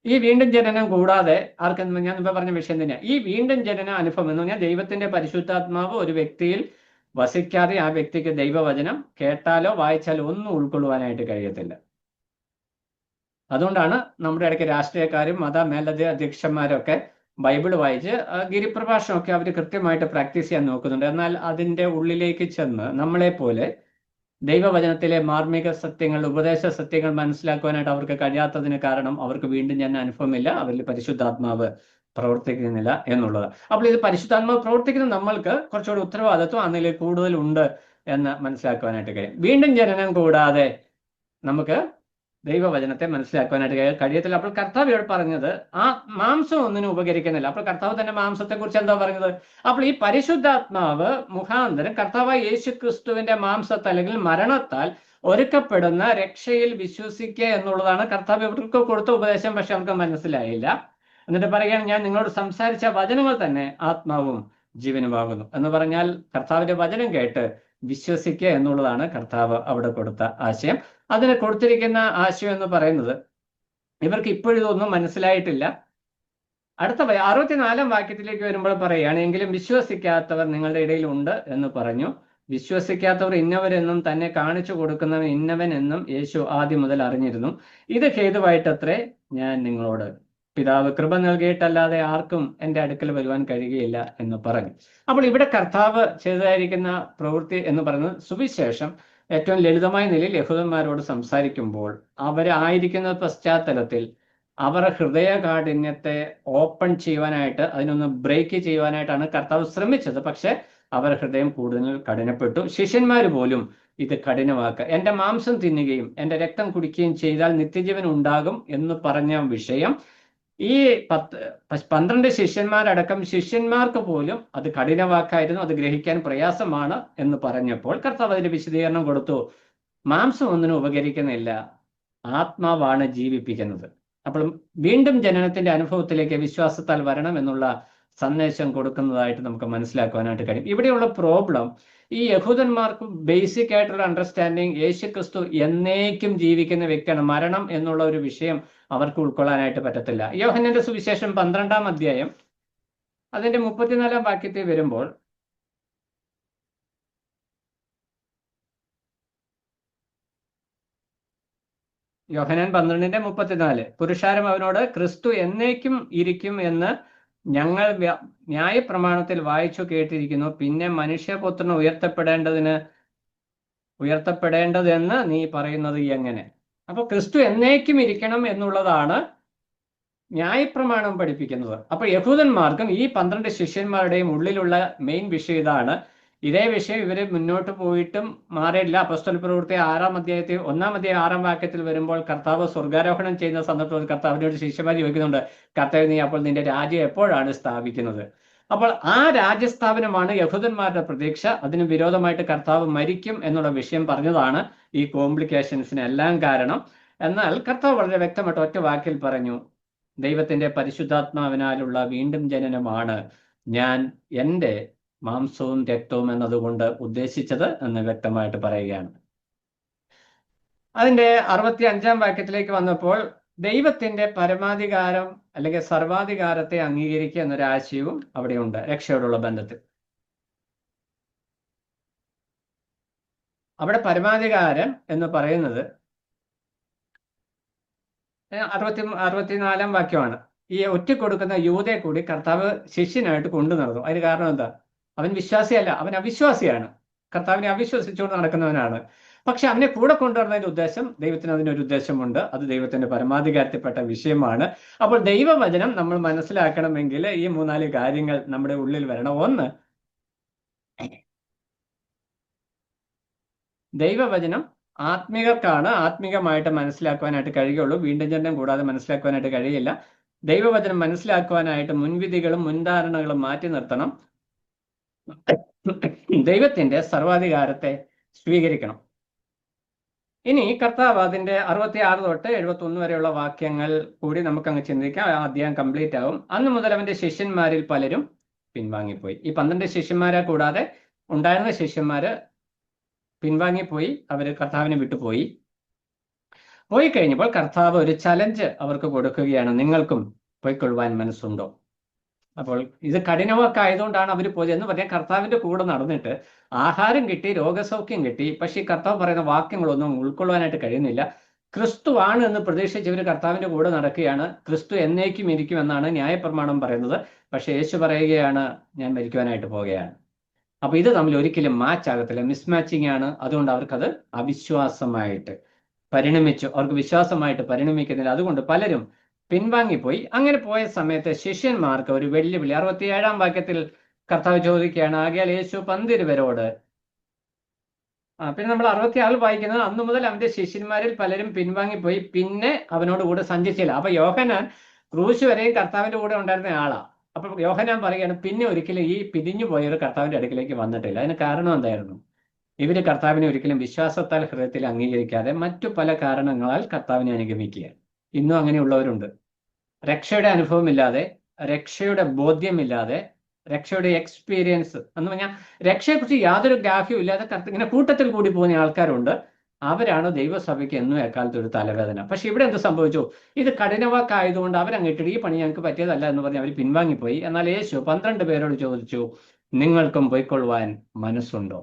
ഈ വീണ്ടും ജനനം കൂടാതെ ആർക്കും, ഞാൻ മുമ്പ് പറഞ്ഞ വിഷയം തന്നെയാണ് ഈ വീണ്ടും ജനന അനുഭവം എന്ന് പറഞ്ഞാൽ ദൈവത്തിന്റെ പരിശുദ്ധാത്മാവ് ഒരു വ്യക്തിയിൽ വസിക്കാതെ ആ വ്യക്തിക്ക് ദൈവവചനം കേട്ടാലോ വായിച്ചാലോ ഒന്നും ഉൾക്കൊള്ളുവാനായിട്ട് കഴിയത്തില്ല. അതുകൊണ്ടാണ് നമ്മുടെ ഇടയ്ക്ക് രാഷ്ട്രീയക്കാരും മത മേലധ്യക്ഷന്മാരൊക്കെ ബൈബിൾ വായിച്ച് ഗിരിപ്രഭാഷണമൊക്കെ അവർ കൃത്യമായിട്ട് പ്രാക്ടീസ് ചെയ്യാൻ നോക്കുന്നുണ്ട്. എന്നാൽ അതിൻ്റെ ഉള്ളിലേക്ക് ചെന്ന് നമ്മളെപ്പോലെ ദൈവവചനത്തിലെ മാർമിക സത്യങ്ങൾ, ഉപദേശ സത്യങ്ങൾ മനസ്സിലാക്കുവാനായിട്ട് അവർക്ക് കഴിയാത്തതിന് കാരണം അവർക്ക് വീണ്ടും ഞാൻ അനുഭവമില്ല, അവരിൽ പരിശുദ്ധാത്മാവ് പ്രവർത്തിക്കുന്നില്ല എന്നുള്ളത്. അപ്പോൾ ഇത് പരിശുദ്ധാത്മാവ് പ്രവർത്തിക്കുന്ന നമ്മൾക്ക് കുറച്ചുകൂടി ഉത്തരവാദിത്വം അതിൽ കൂടുതലുണ്ട് എന്ന് മനസ്സിലാക്കുവാനായിട്ട് കഴിയും. വീണ്ടും ജനനം കൂടാതെ നമുക്ക് ദൈവവചനത്തെ മനസ്സിലാക്കുവാനായിട്ട് കഴിയത്തില്ല. അപ്പോൾ കർത്താവ് ഇവിടെ പറഞ്ഞത് ആ മാംസം ഒന്നിനും ഉപകരിക്കുന്നില്ല. അപ്പോൾ കർത്താവ് തന്നെ മാംസത്തെ കുറിച്ച് എന്താ പറഞ്ഞത്? അപ്പോൾ ഈ പരിശുദ്ധാത്മാവ് മുഖാന്തരം കർത്താവായ യേശു ക്രിസ്തുവിന്റെ മാംസത്താൽ അല്ലെങ്കിൽ മരണത്താൽ ഒരുക്കപ്പെടുന്ന രക്ഷയിൽ വിശ്വസിക്കുക എന്നുള്ളതാണ് കർത്താവ് ഇവർക്ക് കൊടുത്ത ഉപദേശം. പക്ഷെ അവർക്ക് മനസ്സിലായില്ല. എന്നിട്ട് പറയുകയാണ്, ഞാൻ നിങ്ങളോട് സംസാരിച്ച വചനങ്ങൾ തന്നെ ആത്മാവും ജീവനുമാകുന്നു എന്ന് പറഞ്ഞാൽ കർത്താവിന്റെ വചനം കേട്ട് വിശ്വസിക്കുക എന്നുള്ളതാണ് കർത്താവ് അവിടെ കൊടുത്ത ആശയം. അതിന് കൊടുത്തിരിക്കുന്ന ആശയം എന്ന് പറയുന്നത് ഇവർക്ക് ഇപ്പോഴിതൊന്നും മനസ്സിലായിട്ടില്ല. അടുത്ത 64 വാക്യത്തിലേക്ക് വരുമ്പോൾ പറയുകയാണ്, എങ്കിലും വിശ്വസിക്കാത്തവർ നിങ്ങളുടെ ഇടയിൽ ഉണ്ട് എന്ന് പറഞ്ഞു. വിശ്വസിക്കാത്തവർ ഇന്നവരെന്നും തന്നെ കാണിച്ചു കൊടുക്കുന്നവൻ ഇന്നവൻ എന്നും യേശു ആദ്യം മുതൽ അറിഞ്ഞിരുന്നു. ഇത് ഹേതുവായിട്ടത്രേ ഞാൻ നിങ്ങളോട് പിതാവ് കൃപ നൽകിയിട്ടല്ലാതെ ആർക്കും എൻ്റെ അടുക്കൽ വരുവാൻ കഴിയുകയില്ല എന്ന് പറഞ്ഞു. അപ്പോൾ ഇവിടെ കർത്താവ് ചെയ്തതായിരിക്കുന്ന പ്രവൃത്തി എന്ന് പറയുന്നത് സുവിശേഷം ഏറ്റവും ലളിതമായ നിലയിൽ യഹൂദന്മാരോട് സംസാരിക്കുമ്പോൾ അവരായിരിക്കുന്ന പശ്ചാത്തലത്തിൽ അവരുടെ ഹൃദയകാഠിന്യത്തെ ഓപ്പൺ ചെയ്യുവാനായിട്ട്, അതിനൊന്ന് ബ്രേക്ക് ചെയ്യുവാനായിട്ടാണ് കർത്താവ് ശ്രമിച്ചത്. പക്ഷെ അവരുടെ ഹൃദയം കൂടുതൽ കഠിനപ്പെട്ടു. ശിഷ്യന്മാർ പോലും ഇത് കഠിനമാക്കുക, എൻ്റെ മാംസം തിന്നുകയും എൻ്റെ രക്തം കുടിക്കുകയും ചെയ്താൽ നിത്യജീവൻ ഉണ്ടാകും എന്ന് പറഞ്ഞ വിഷയം ഈ 12 ശിഷ്യന്മാരടക്കം ശിഷ്യന്മാർക്ക് പോലും അത് കഠിനവാക്കായിരുന്നു, അത് ഗ്രഹിക്കാൻ പ്രയാസമാണ് എന്ന് പറഞ്ഞപ്പോൾ കർത്താവ് അതിന്റെ വിശദീകരണം കൊടുത്തു. മാംസം ഒന്നിനും ഉപകരിക്കുന്നില്ല, ആത്മാവാണ് ജീവിപ്പിക്കുന്നത്. അപ്പോൾ വീണ്ടും ജനനത്തിന്റെ അനുഭവത്തിലേക്ക് വിശ്വാസത്താൽ വരണം എന്നുള്ള സന്ദേശം കൊടുക്കുന്നതായിട്ട് നമുക്ക് മനസ്സിലാക്കുവാനായിട്ട് കഴിയും. ഇവിടെയുള്ള പ്രോബ്ലം, ഈ യഹൂദന്മാർക്ക് ബേസിക് ആയിട്ടുള്ള അണ്ടർസ്റ്റാൻഡിങ് യേശു ക്രിസ്തു എന്നേക്കും ജീവിക്കുന്ന വ്യക്തിയാണ്. മരണം എന്നുള്ള ഒരു വിഷയം അവർക്ക് ഉൾക്കൊള്ളാനായിട്ട് പറ്റത്തില്ല. യോഹന്നാന്റെ സുവിശേഷം 12-ാം അധ്യായം അതിന്റെ 34-ാം വാക്യത്തിൽ വരുമ്പോൾ യോഹന്നാൻ 12:34 പുരുഷാരം അവനോട്, ക്രിസ്തു എന്നേക്കും ഇരിക്കും എന്ന് ഞങ്ങൾ ന്യായപ്രമാണത്തിൽ വായിച്ചു കേട്ടിരിക്കുന്നു, പിന്നെ മനുഷ്യപുത്രൻ ഉയർത്തപ്പെടേണ്ടതെന്ന് നീ പറയുന്നത് എങ്ങനെ? അപ്പൊ ക്രിസ്തു എന്നേക്കും ഇരിക്കണം എന്നുള്ളതാണ് ന്യായപ്രമാണം പഠിപ്പിക്കുന്നത്. അപ്പൊ യഹൂദന്മാർക്കും ഈ 12 ശിഷ്യന്മാരുടെയും ഉള്ളിലുള്ള മെയിൻ വിഷയം ഇതാണ്. ഇതേ വിഷയം ഇവര് മുന്നോട്ട് പോയിട്ടും മാറിയില്ല. അപ്പോസ്തല പ്രവൃത്തി 6-ാം അധ്യായത്തിൽ 1-ാം അധ്യായം 6-ാം വാക്യത്തിൽ വരുമ്പോൾ കർത്താവ് സ്വർഗാരോഹണം ചെയ്യുന്ന സന്ദർഭത്തിൽ കർത്താവിനോട് ശിഷ്യന്മാർ ചോദിക്കുന്നുണ്ട്, കർത്താവ് നീ അപ്പോൾ നിന്റെ രാജ്യം എപ്പോഴാണ് സ്ഥാപിക്കുന്നത്? അപ്പോൾ ആ രാജ്യസ്ഥാപനമാണ് യഹൂദന്മാരുടെ പ്രതീക്ഷ. അതിന് വിരോധമായിട്ട് കർത്താവ് മരിക്കും എന്നുള്ള വിഷയം പറഞ്ഞതാണ് ഈ കോംപ്ലിക്കേഷൻസിന് എല്ലാം കാരണം. എന്നാൽ കർത്താവ് വളരെ വ്യക്തമായിട്ട് ഒറ്റ വാക്കിൽ പറഞ്ഞു, ദൈവത്തിന്റെ പരിശുദ്ധാത്മാവിനാലുള്ള വീണ്ടും ജനനമാണ് ഞാൻ എൻ്റെ മാംസവും രക്തവും എന്നതുകൊണ്ട് ഉദ്ദേശിച്ചത് എന്ന് വ്യക്തമായിട്ട് പറയുകയാണ്. അതിന്റെ 65-ാം വാക്യത്തിലേക്ക് വന്നപ്പോൾ ദൈവത്തിന്റെ പരമാധികാരം അല്ലെങ്കിൽ സർവാധികാരത്തെ അംഗീകരിക്കുക എന്നൊരാശയവും അവിടെയുണ്ട് രക്ഷയോടുള്ള ബന്ധത്തിൽ. അവിടെ പരമാധികാരം എന്ന് പറയുന്നത് 64-ാം വാക്യമാണ്. ഈ ഒറ്റക്കൊടുക്കുന്ന യൂതയെ കൂടി കർത്താവ് ശിഷ്യനായിട്ട് കൊണ്ടു നടന്നു. അതിന് കാരണം എന്താ? അവൻ വിശ്വാസിയല്ല, അവൻ അവിശ്വാസിയാണ്. കർത്താവിനെ അവിശ്വസിച്ചുകൊണ്ട് നടക്കുന്നവനാണ്. പക്ഷെ അവനെ കൂടെ കൊണ്ടുവരുന്നതിന്റെ ഉദ്ദേശം, ദൈവത്തിന് അതിനൊരു ഉദ്ദേശമുണ്ട്. അത് ദൈവത്തിന്റെ പരമാധികാരത്തിൽപ്പെട്ട വിഷയമാണ്. അപ്പോൾ ദൈവവചനം നമ്മൾ മനസ്സിലാക്കണമെങ്കിൽ ഈ 3-4 കാര്യങ്ങൾ നമ്മുടെ ഉള്ളിൽ വരണം. ഒന്ന്, ദൈവവചനം ആത്മീകർക്കാണ് ആത്മീകമായിട്ട് മനസ്സിലാക്കുവാനായിട്ട് കഴിയുള്ളൂ. വീണ്ടും ജന്മം കൂടാതെ മനസ്സിലാക്കുവാനായിട്ട് കഴിയില്ല. ദൈവവചനം മനസ്സിലാക്കുവാനായിട്ട് മുൻവിധികളും മുൻധാരണകളും മാറ്റി നിർത്തണം. ദൈവത്തിന്റെ സർവാധികാരത്തെ സ്വീകരിക്കണം. ഇനി കർത്താവ് അതിന്റെ 66 തൊട്ട് 71 വരെയുള്ള വാക്യങ്ങൾ കൂടി നമുക്കങ്ങ് ചിന്തിക്കാം. ആ അധ്യായം കംപ്ലീറ്റ് ആവും. അന്ന് മുതൽ അവന്റെ ശിഷ്യന്മാരിൽ പലരും പിൻവാങ്ങിപ്പോയി. ഈ 12 ശിഷ്യന്മാരെ കൂടാതെ ഉണ്ടായിരുന്ന ശിഷ്യന്മാര് പിൻവാങ്ങിപ്പോയി. അവര് കർത്താവിനെ വിട്ടുപോയി. പോയി കഴിഞ്ഞപ്പോൾ കർത്താവ് ഒരു ചലഞ്ച് അവർക്ക് കൊടുക്കുകയാണ്. നിങ്ങൾക്കും പോയിക്കൊള്ളുവാൻ മനസ്സുണ്ടോ? അപ്പോൾ ഇത് കഠിനമൊക്കെ ആയതുകൊണ്ടാണ് അവർ പോയത് എന്ന് പറഞ്ഞാൽ കർത്താവിന്റെ കൂടെ നടന്നിട്ട് ആഹാരം കിട്ടി, രോഗസൗഖ്യം കിട്ടി. പക്ഷേ ഈ കർത്താവ് പറയുന്ന വാക്യങ്ങളൊന്നും ഉൾക്കൊള്ളുവാനായിട്ട് കഴിയുന്നില്ല. ക്രിസ്തു ആണ് എന്ന് പ്രതീക്ഷിച്ചവർ കർത്താവിന്റെ കൂടെ നടക്കുകയാണ്. ക്രിസ്തു എന്നേക്കും ഇരിക്കുമെന്നാണ് ന്യായപ്രമാണം പറയുന്നത്. പക്ഷെ യേശു പറയുകയാണ്, ഞാൻ മരിക്കുവാനായിട്ട് പോകുകയാണ്. അപ്പൊ ഇത് തമ്മിൽ ഒരിക്കലും മാച്ച് ആകത്തില്ല, മിസ്മാച്ചിങ് ആണ്. അതുകൊണ്ട് അവർക്കത് അവിശ്വാസമായിട്ട് പരിണമിച്ചു. അവർക്ക് വിശ്വാസമായിട്ട് പരിണമിക്കുന്നില്ല. അതുകൊണ്ട് പലരും പിൻവാങ്ങിപ്പോയി. അങ്ങനെ പോയ സമയത്ത് ശിഷ്യന്മാർക്ക് ഒരു വെല്ലുവിളി 67-ാം വാക്യത്തിൽ കർത്താവ് ചോദിക്കുകയാണ്. ആകയാൽ യേശു 12 പേരോട്, പിന്നെ നമ്മൾ 66 വായിക്കുന്നത്, അന്നു മുതൽ അവന്റെ ശിഷ്യന്മാരിൽ പലരും പിൻവാങ്ങിപ്പോയി, പിന്നെ അവനോട് കൂടെ സഞ്ചരിച്ചില്ല. അപ്പൊ യോഹന്നാൻ ക്രൂശ് വരെയും കർത്താവിന്റെ കൂടെ ഉണ്ടായിരുന്ന ആളാ. അപ്പൊ യോഹന്നാൻ പറയുകയാണ്, പിന്നെ ഒരിക്കലും ഈ പിരിഞ്ഞു പോയവർ കർത്താവിന്റെ അടുക്കിലേക്ക് വന്നിട്ടില്ല. അതിന് കാരണം എന്തായിരുന്നു? ഇവര് കർത്താവിനെ ഒരിക്കലും വിശ്വാസത്താൽ ഹൃദയത്തിൽ അംഗീകരിക്കാതെ മറ്റു പല കാരണങ്ങളാൽ കർത്താവിനെ അനുഗമിക്കുക. ഇന്നും അങ്ങനെയുള്ളവരുണ്ട്. രക്ഷയുടെ അനുഭവമില്ലാതെ, രക്ഷയുടെ ബോധ്യമില്ലാതെ, രക്ഷയുടെ എക്സ്പീരിയൻസ് എന്ന് പറഞ്ഞാൽ രക്ഷയെക്കുറിച്ച് യാതൊരു ഗ്രാഹ്യവും ഇല്ലാതെ ഇങ്ങനെ കൂട്ടത്തിൽ കൂടി പോകുന്ന ആൾക്കാരുണ്ട്. അവരാണ് ദൈവസഭയ്ക്ക് എന്നും എക്കാലത്ത് ഒരു തലവേദന. പക്ഷെ ഇവിടെ എന്ത് സംഭവിച്ചു? ഇത് കഠിനവാക്കായതുകൊണ്ട് അവരങ്ങിട്ട് ഈ പണി ഞങ്ങൾക്ക് പറ്റിയതല്ല എന്ന് പറഞ്ഞ് അവർ പിൻവാങ്ങിപ്പോയി. എന്നാൽ യേശു 12 പേരോട് ചോദിച്ചു, നിങ്ങൾക്കും പോയിക്കൊള്ളുവാൻ മനസ്സുണ്ടോ?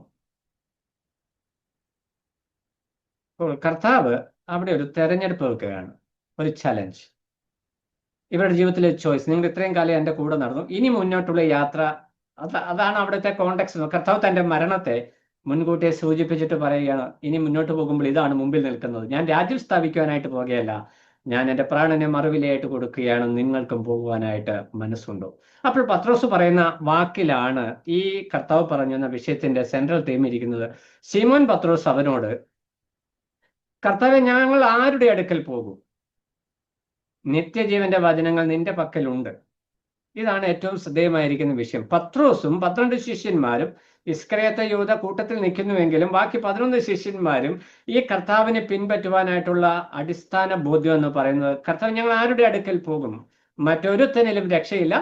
കർത്താവ് അവിടെ ഒരു തെരഞ്ഞെടുപ്പ് വെക്കുകയാണ്, ഒരു ചലഞ്ച്. ഇവരുടെ ജീവിതത്തിലെ ചോയ്സ്. നിങ്ങൾ ഇത്രയും കാലം എൻ്റെ കൂടെ നടന്നു, ഇനി മുന്നോട്ടുള്ള യാത്ര, അതാണ് അവിടുത്തെ കോണ്ടെക്സ്റ്റ്. കർത്താവ് തൻ്റെ മരണത്തെ മുൻകൂട്ടിയെ സൂചിപ്പിച്ചിട്ട് പറയുകയാണ്, ഇനി മുന്നോട്ട് പോകുമ്പോൾ ഇതാണ് മുമ്പിൽ നിൽക്കുന്നത്. ഞാൻ രാജ്യം സ്ഥാപിക്കുവാനായിട്ട് പോകുകയല്ല, ഞാൻ എൻ്റെ പ്രാണനെ മറുവിലയായിട്ട് കൊടുക്കുകയാണ്. നിങ്ങൾക്കും പോകുവാനായിട്ട് മനസ്സുണ്ടോ? അപ്പോൾ പത്രോസ് പറയുന്ന വാക്കിലാണ് ഈ കർത്താവ് പറഞ്ഞെന്ന വിഷയത്തിന്റെ സെൻട്രൽ തീം ഇരിക്കുന്നത്. ശിമോൻ പത്രോസ് അവനോട്, കർത്താവെ, ഞങ്ങൾ ആരുടെ അടുക്കൽ പോകും? നിത്യജീവന്റെ വചനങ്ങൾ നിന്റെ പക്കലുണ്ട്. ഇതാണ് ഏറ്റവും ശ്രദ്ധേയമായിരിക്കുന്ന വിഷയം. പത്രോസും 12 ശിഷ്യന്മാരും, ഇസ്കറിയോത്ത യൂദ കൂട്ടത്തിൽ നിൽക്കുന്നുവെങ്കിലും ബാക്കി 11 ശിഷ്യന്മാരും ഈ കർത്താവിനെ പിൻപറ്റുവാനായിട്ടുള്ള അടിസ്ഥാന ബോധ്യം എന്ന് പറയുന്നത്, കർത്താവ്, ഞങ്ങൾ ആരുടെ അടുക്കൽ പോകും? മറ്റൊരുത്തനിലും രക്ഷയില്ല,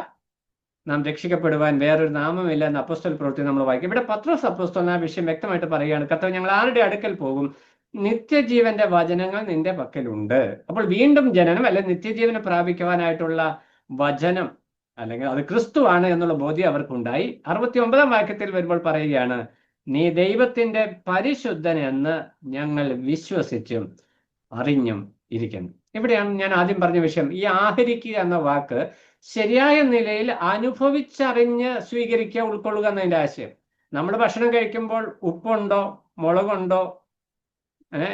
നാം രക്ഷിക്കപ്പെടുവാൻ വേറൊരു നാമമില്ല എന്ന് അപ്പോസ്തല പ്രവൃത്തി നമ്മൾ വായിക്കും. ഇവിടെ പത്രോസ് അപ്പോസ്തലൻ ആ വിഷയം വ്യക്തമായിട്ട് പറയുകയാണ്. കർത്താവ്, ഞങ്ങൾ ആരുടെ അടുക്കൽ പോകും? നിത്യജീവന്റെ വചനങ്ങൾ നിന്റെ പക്കലുണ്ട്. അപ്പോൾ വീണ്ടും ജനനം അല്ലെ നിത്യജീവനെ പ്രാപിക്കുവാനായിട്ടുള്ള വചനം, അല്ലെങ്കിൽ അത് ക്രിസ്തു ആണ് എന്നുള്ള ബോധ്യം അവർക്കുണ്ടായി. 69-ാം വാക്യത്തിൽ വരുമ്പോൾ പറയുകയാണ്, നീ ദൈവത്തിന്റെ പരിശുദ്ധൻ എന്ന് ഞങ്ങൾ വിശ്വസിച്ചും അറിഞ്ഞും ഇരിക്കുന്നു. ഇവിടെയാണ് ഞാൻ ആദ്യം പറഞ്ഞ വിഷയം. ഈ ആഹരിക്കുക എന്ന വാക്ക് ശരിയായ നിലയിൽ അനുഭവിച്ചറിഞ്ഞ് സ്വീകരിക്കുക, ഉൾക്കൊള്ളുക എന്നതിൻ്റെ ആശയം. നമ്മൾ ഭക്ഷണം കഴിക്കുമ്പോൾ ഉപ്പുണ്ടോ, മുളകുണ്ടോ,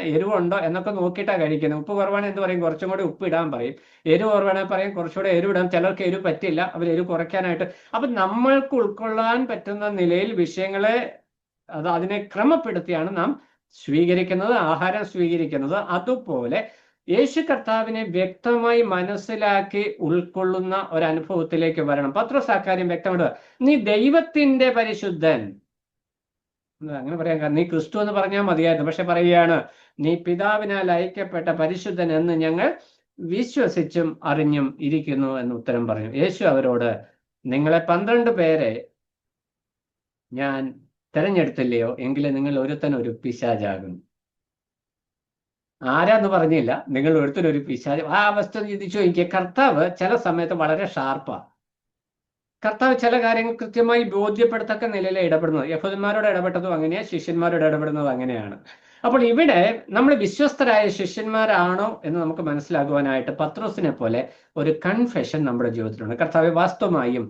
എരിവുണ്ടോ എന്നൊക്കെ നോക്കിയിട്ടാണ് കഴിക്കുന്നത്. ഉപ്പ് കുറവാണ് എന്ത് പറയും? കുറച്ചും കൂടി ഉപ്പ് ഇടാൻ പറയും. എരിവ് കുറവാണെങ്കിൽ പറയും കുറച്ചുകൂടെ എരിവ് ഇടാം. ചിലർക്ക് എരിവ് പറ്റില്ല, അവർ എരിവ് കുറയ്ക്കാനായിട്ട്. അപ്പൊ നമ്മൾക്ക് ഉൾക്കൊള്ളാൻ പറ്റുന്ന നിലയിൽ വിഷയങ്ങളെ അതിനെ ക്രമപ്പെടുത്തിയാണ് നാം സ്വീകരിക്കുന്നത്, ആഹാരം സ്വീകരിക്കുന്നത്. അതുപോലെ യേശു കർത്താവിനെ വ്യക്തമായി മനസ്സിലാക്കി ഉൾക്കൊള്ളുന്ന ഒരനുഭവത്തിലേക്ക് വരണം. പത്രോസ് ആ കാര്യം വ്യക്തമായിട്ട്, നീ ദൈവത്തിന്റെ പരിശുദ്ധൻ, അങ്ങനെ പറയാം, നീ ക്രിസ്തു എന്ന് പറഞ്ഞാൽ മതിയായിരുന്നു. പക്ഷെ പറയുകയാണ്, നീ പിതാവിനാൽ അയക്കപ്പെട്ട പരിശുദ്ധൻ എന്ന് ഞങ്ങൾ വിശ്വസിച്ചും അറിഞ്ഞും ഇരിക്കുന്നു എന്ന് ഉത്തരം പറഞ്ഞു. യേശു അവരോട്, നിങ്ങളെ 12 പേരെ ഞാൻ തെരഞ്ഞെടുത്തില്ലയോ? എങ്കിലും നിങ്ങൾ ഒരുത്തൻ ഒരു പിശാചാകും. ആരാന്ന് പറഞ്ഞില്ല, നിങ്ങൾ ഒരുത്തനൊരു പിശാച്. ആ അവസ്ഥ ചിന്തിച്ചു നോക്കിയ. കർത്താവ് ചില സമയത്ത് വളരെ ഷാർപ്പാണ്. കർത്താവ് ചില കാര്യങ്ങൾ കൃത്യമായി ബോധ്യപ്പെടുത്തക്ക നിലയിൽ ഇടപെടുന്നത്. യഹൂദന്മാരോട് ഇടപെട്ടതും അങ്ങനെയാണ്, ശിഷ്യന്മാരോട് ഇടപെടുന്നതും അങ്ങനെയാണ്. അപ്പോൾ ഇവിടെ നമ്മൾ വിശ്വസ്തരായ ശിഷ്യന്മാരാണോ എന്ന് നമുക്ക് മനസ്സിലാക്കുവാനായിട്ട് പത്രോസിനെ പോലെ ഒരു കൺഫെഷൻ നമ്മുടെ ജീവിതത്തിലുണ്ട്. കർത്താവെ, വാസ്തവമായും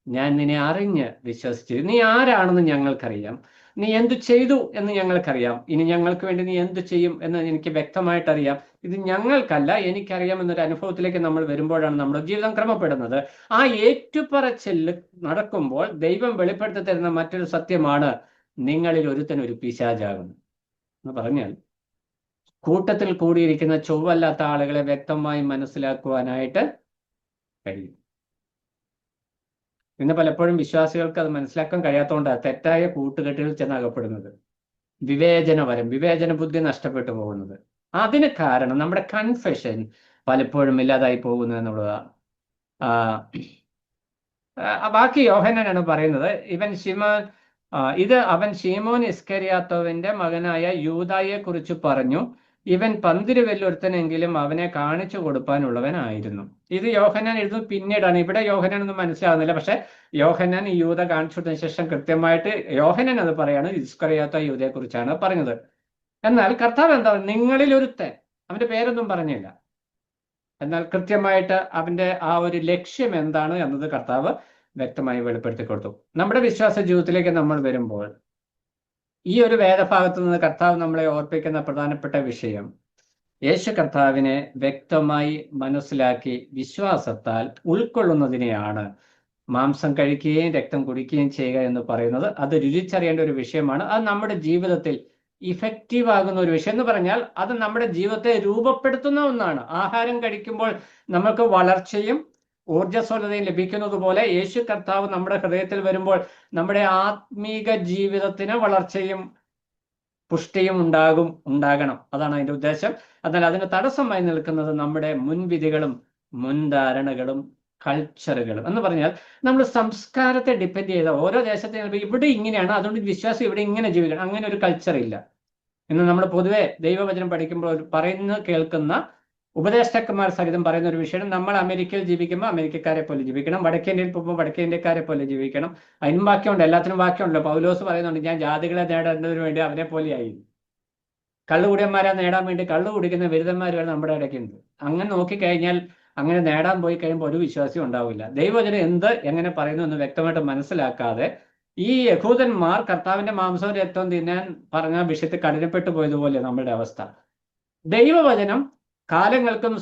ഞാൻ നിന്നെ അറിഞ്ഞ് വിശ്വസിച്ചു. നീ ആരാണെന്ന് ഞങ്ങൾക്കറിയാം. നീ എന്തു ചെയ്തു എന്ന് ഞങ്ങൾക്കറിയാം. ഇനി ഞങ്ങൾക്ക് വേണ്ടി നീ എന്തു ചെയ്യും എന്ന് എനിക്ക് വ്യക്തമായിട്ടറിയാം. ഇത് ഞങ്ങൾക്കല്ല, എനിക്കറിയാം എന്നൊരു അനുഭവത്തിലേക്ക് നമ്മൾ വരുമ്പോഴാണ് നമ്മുടെ ജീവിതം ക്രമപ്പെടുന്നത്. ആ ഏറ്റുപറച്ചിൽ നടക്കുമ്പോൾ ദൈവം വെളിപ്പെടുത്തി തരുന്ന മറ്റൊരു സത്യമാണ്, നിങ്ങളിൽ ഒരുത്തൻ ഒരു പിശാചാകുന്നു എന്ന് പറഞ്ഞാൽ, കൂട്ടത്തിൽ കൂടിയിരിക്കുന്ന ചൊവ്വല്ലാത്ത ആളുകളെ വ്യക്തമായി മനസ്സിലാക്കുവാനായിട്ട് കഴിയും. ഇന്ന് പലപ്പോഴും വിശ്വാസികൾക്ക് അത് മനസ്സിലാക്കാൻ കഴിയാത്തതുകൊണ്ടാണ് തെറ്റായ കൂട്ടുകെട്ടുകളിൽ ചെന്ന് അകപ്പെടുന്നത്. വിവേചന ബുദ്ധി നഷ്ടപ്പെട്ടു പോകുന്നത്. അതിന് കാരണം നമ്മുടെ കൺഫെഷൻ പലപ്പോഴും ഇല്ലാതായി പോകുന്നു എന്നുള്ളതാണ്. ബാക്കി യോഹന്നാനാണ് പറയുന്നത്, അവൻ ശീമോൻ ഇസ്കരിയാത്തോവിന്റെ മകനായ യൂദായെ കുറിച്ച് പറഞ്ഞു. ഇവൻ പന്തിരുവെല്ലൊരുത്തനെങ്കിലും അവനെ കാണിച്ചു കൊടുക്കാനുള്ളവനായിരുന്നു. ഇത് യോഹന്നാൻ എഴുതുന്നത് പിന്നീടാണ്. ഇവിടെ യോഹന്നാൻ ഒന്നും മനസ്സിലാകുന്നില്ല. പക്ഷെ യോഹന്നാൻ ഈ യൂദ കാണിച്ചു കൊടുത്തതിന് ശേഷം കൃത്യമായിട്ട് യോഹന്നാൻ അത് പറയാണ്, ഇസ്കറിയാത്ത യൂദയെ കുറിച്ചാണ് പറഞ്ഞത്. എന്നാൽ കർത്താവ് എന്താ, നിങ്ങളിൽ ഒരുത്തൻ, അവന്റെ പേരൊന്നും പറഞ്ഞില്ല. എന്നാൽ കൃത്യമായിട്ട് അവന്റെ ആ ഒരു ലക്ഷ്യം എന്താണ് എന്നത് കർത്താവ് വ്യക്തമായി വെളിപ്പെടുത്തി കൊടുത്തു. നമ്മുടെ വിശ്വാസ ജീവിതത്തിലേക്ക് നമ്മൾ വരുമ്പോൾ ഈ ഒരു വേദഭാഗത്തു നിന്ന് കർത്താവ് നമ്മളെ ഓർപ്പിക്കുന്ന പ്രധാനപ്പെട്ട വിഷയം, യേശു കർത്താവിനെ വ്യക്തമായി മനസ്സിലാക്കി വിശ്വാസത്താൽ ഉൾക്കൊള്ളുന്നതിനെയാണ് മാംസം കഴിക്കുകയും രക്തം കുടിക്കുകയും ചെയ്യുക എന്ന് പറയുന്നത്. അത് രുചിച്ചറിയേണ്ട ഒരു വിഷയമാണ്. അത് നമ്മുടെ ജീവിതത്തിൽ ഇഫക്റ്റീവ് ആകുന്ന ഒരു വിഷയം എന്ന് പറഞ്ഞാൽ അത് നമ്മുടെ ജീവിതത്തെ രൂപപ്പെടുത്തുന്ന ഒന്നാണ്. ആഹാരം കഴിക്കുമ്പോൾ നമുക്ക് വളർച്ചയും ഊർജ്ജസ്വലതയും ലഭിക്കുന്നത് പോലെ യേശു കർത്താവ് നമ്മുടെ ഹൃദയത്തിൽ വരുമ്പോൾ നമ്മുടെ ആത്മീക ജീവിതത്തിന് വളർച്ചയും പുഷ്ടിയും ഉണ്ടാകണം. അതാണ് അതിന്റെ ഉദ്ദേശം. എന്നാൽ അതിന് തടസ്സമായി നിൽക്കുന്നത് നമ്മുടെ മുൻവിധികളും മുൻധാരണകളും കൾച്ചറുകളും എന്ന് പറഞ്ഞാൽ നമ്മൾ സംസ്കാരത്തെ ഡിപ്പെൻഡ് ചെയ്ത ഓരോ ദേശത്തെ ഇവിടെ ഇങ്ങനെയാണ്, അതുകൊണ്ട് വിശ്വാസം ഇവിടെ ഇങ്ങനെ ജീവിക്കണം, അങ്ങനെ ഒരു കൾച്ചർ ഇല്ല. ഇന്ന് നമ്മൾ പൊതുവെ ദൈവവചനം പഠിക്കുമ്പോൾ കേൾക്കുന്ന ഉപദേഷ്ടാക്കന്മാർ സഹിതം പറയുന്ന ഒരു വിഷയം, നമ്മൾ അമേരിക്കയിൽ ജീവിക്കുമ്പോൾ അമേരിക്കക്കാരെ പോലെ ജീവിക്കണം, വടക്കേ ഇന്ത്യയിൽ പോകുമ്പോൾ വടക്കേ ഇന്ത്യക്കാരെ പോലെ ജീവിക്കണം. അതിനും വാക്യമുണ്ട്, എല്ലാത്തിനും വാക്യമുണ്ടല്ലോ. പൗലോസ് പറയുന്നുണ്ട്, ഞാൻ ജാതികളെ നേടുന്നതിന് വേണ്ടി അവരെ പോലെയായി. കള്ളുകുടിയന്മാരെ നേടാൻ വേണ്ടി കള്ളു കുടിക്കുന്ന ബിരുദന്മാർ നമ്മുടെ ഇടയ്ക്കുണ്ട്. അങ്ങനെ നോക്കിക്കഴിഞ്ഞാൽ അങ്ങനെ നേടാൻ പോയി കഴിയുമ്പോൾ ഒരു വിശ്വാസം ഉണ്ടാവില്ല. ദൈവവചനം എങ്ങനെ പറയുന്നു എന്ന് വ്യക്തമായിട്ട് മനസ്സിലാക്കാതെ ഈ യഹൂദന്മാർ കർത്താവിന്റെ മാംസവും രക്തവും തിന്നാൻ പറഞ്ഞ വിഷയത്തിൽ കഠിനപ്പെട്ടു പോയതുപോലെ നമ്മുടെ അവസ്ഥ. ദൈവവചനം കാലങ്ങൾക്കും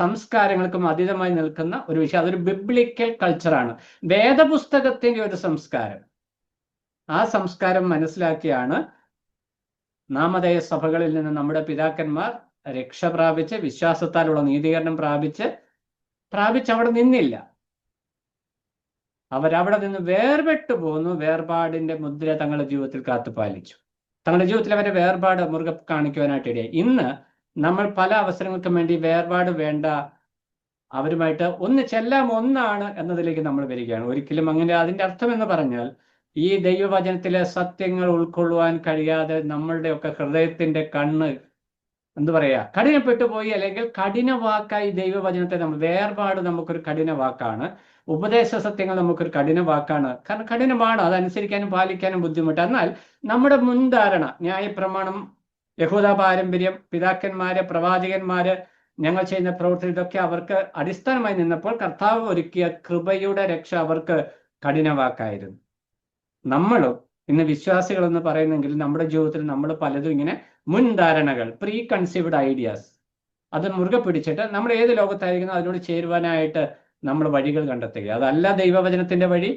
സംസ്കാരങ്ങൾക്കും അതീതമായി നിൽക്കുന്ന ഒരു വിഷയം. അതൊരു ബിബ്ലിക്കൽ കൾച്ചറാണ്, വേദപുസ്തകത്തിന്റെ ഒരു സംസ്കാരം. ആ സംസ്കാരം മനസ്സിലാക്കിയാണ് നാമധേയ സഭകളിൽ നിന്ന് നമ്മുടെ പിതാക്കന്മാർ രക്ഷ പ്രാപിച്ച് വിശ്വാസത്താലുള്ള നീതീകരണം പ്രാപിച്ച് അവിടെ നിന്നില്ല. അവരവിടെ നിന്ന് വേർപെട്ടു പോന്നു. വേർപാടിന്റെ മുദ്ര തങ്ങളുടെ ജീവിതത്തിൽ കാത്തുപാലിച്ചു. തങ്ങളുടെ ജീവിതത്തിൽ അവരെ വേർപാട് മുറുകെ കാണിക്കുവാനായിട്ട് ഇടയായി. ഇന്ന് നമ്മൾ പല അവസരങ്ങൾക്കും വേണ്ടി വേർപാട് വേണ്ട, അവരുമായിട്ട് ചെല്ലാം ഒന്നാണ് എന്നതിലേക്ക് നമ്മൾ വരികയാണ്. ഒരിക്കലും അങ്ങനെ. അതിന്റെ അർത്ഥം എന്ന് പറഞ്ഞാൽ ഈ ദൈവവചനത്തിലെ സത്യങ്ങൾ ഉൾക്കൊള്ളുവാൻ കഴിയാതെ നമ്മളുടെയൊക്കെ ഹൃദയത്തിന്റെ കണ്ണ് കഠിനപ്പെട്ടു പോയി, അല്ലെങ്കിൽ കഠിന വാക്കായി ദൈവവചനത്തെ വേർപാട് നമുക്കൊരു കഠിന വാക്കാണ്. ഉപദേശ സത്യങ്ങൾ നമുക്കൊരു കഠിന വാക്കാണ്. കാരണം കഠിനമാണ്, അതനുസരിക്കാനും പാലിക്കാനും ബുദ്ധിമുട്ട്. എന്നാൽ നമ്മുടെ മുൻധാരണ, ന്യായപ്രമാണം, യഹൂദ പാരമ്പര്യം, പിതാക്കന്മാര്, പ്രവാചകന്മാര്, ഞങ്ങൾ ചെയ്യുന്ന പ്രവൃത്തി, ഇതൊക്കെ അവർക്ക് അടിസ്ഥാനമായി നിന്നപ്പോൾ കർത്താവ് ഒരുക്കിയ കൃപയുടെ രക്ഷ അവർക്ക് കഠിന വാക്കായിരുന്നു. നമ്മളും ഇന്ന് വിശ്വാസികൾ എന്ന് പറയുന്നെങ്കിൽ നമ്മുടെ ജീവിതത്തിൽ നമ്മൾ പലതും ഇങ്ങനെ മുൻധാരണകൾ, പ്രീ കൺസീവ്ഡ് ഐഡിയാസ്, അത് മുറുകെ പിടിച്ചിട്ട് നമ്മൾ ഏത് ലോകത്തായിരിക്കുന്നു അതിനോട് ചേരുവാനായിട്ട് നമ്മൾ വഴികൾ കണ്ടെത്തുക. അതല്ല ദൈവവചനത്തിന്റെ വഴി,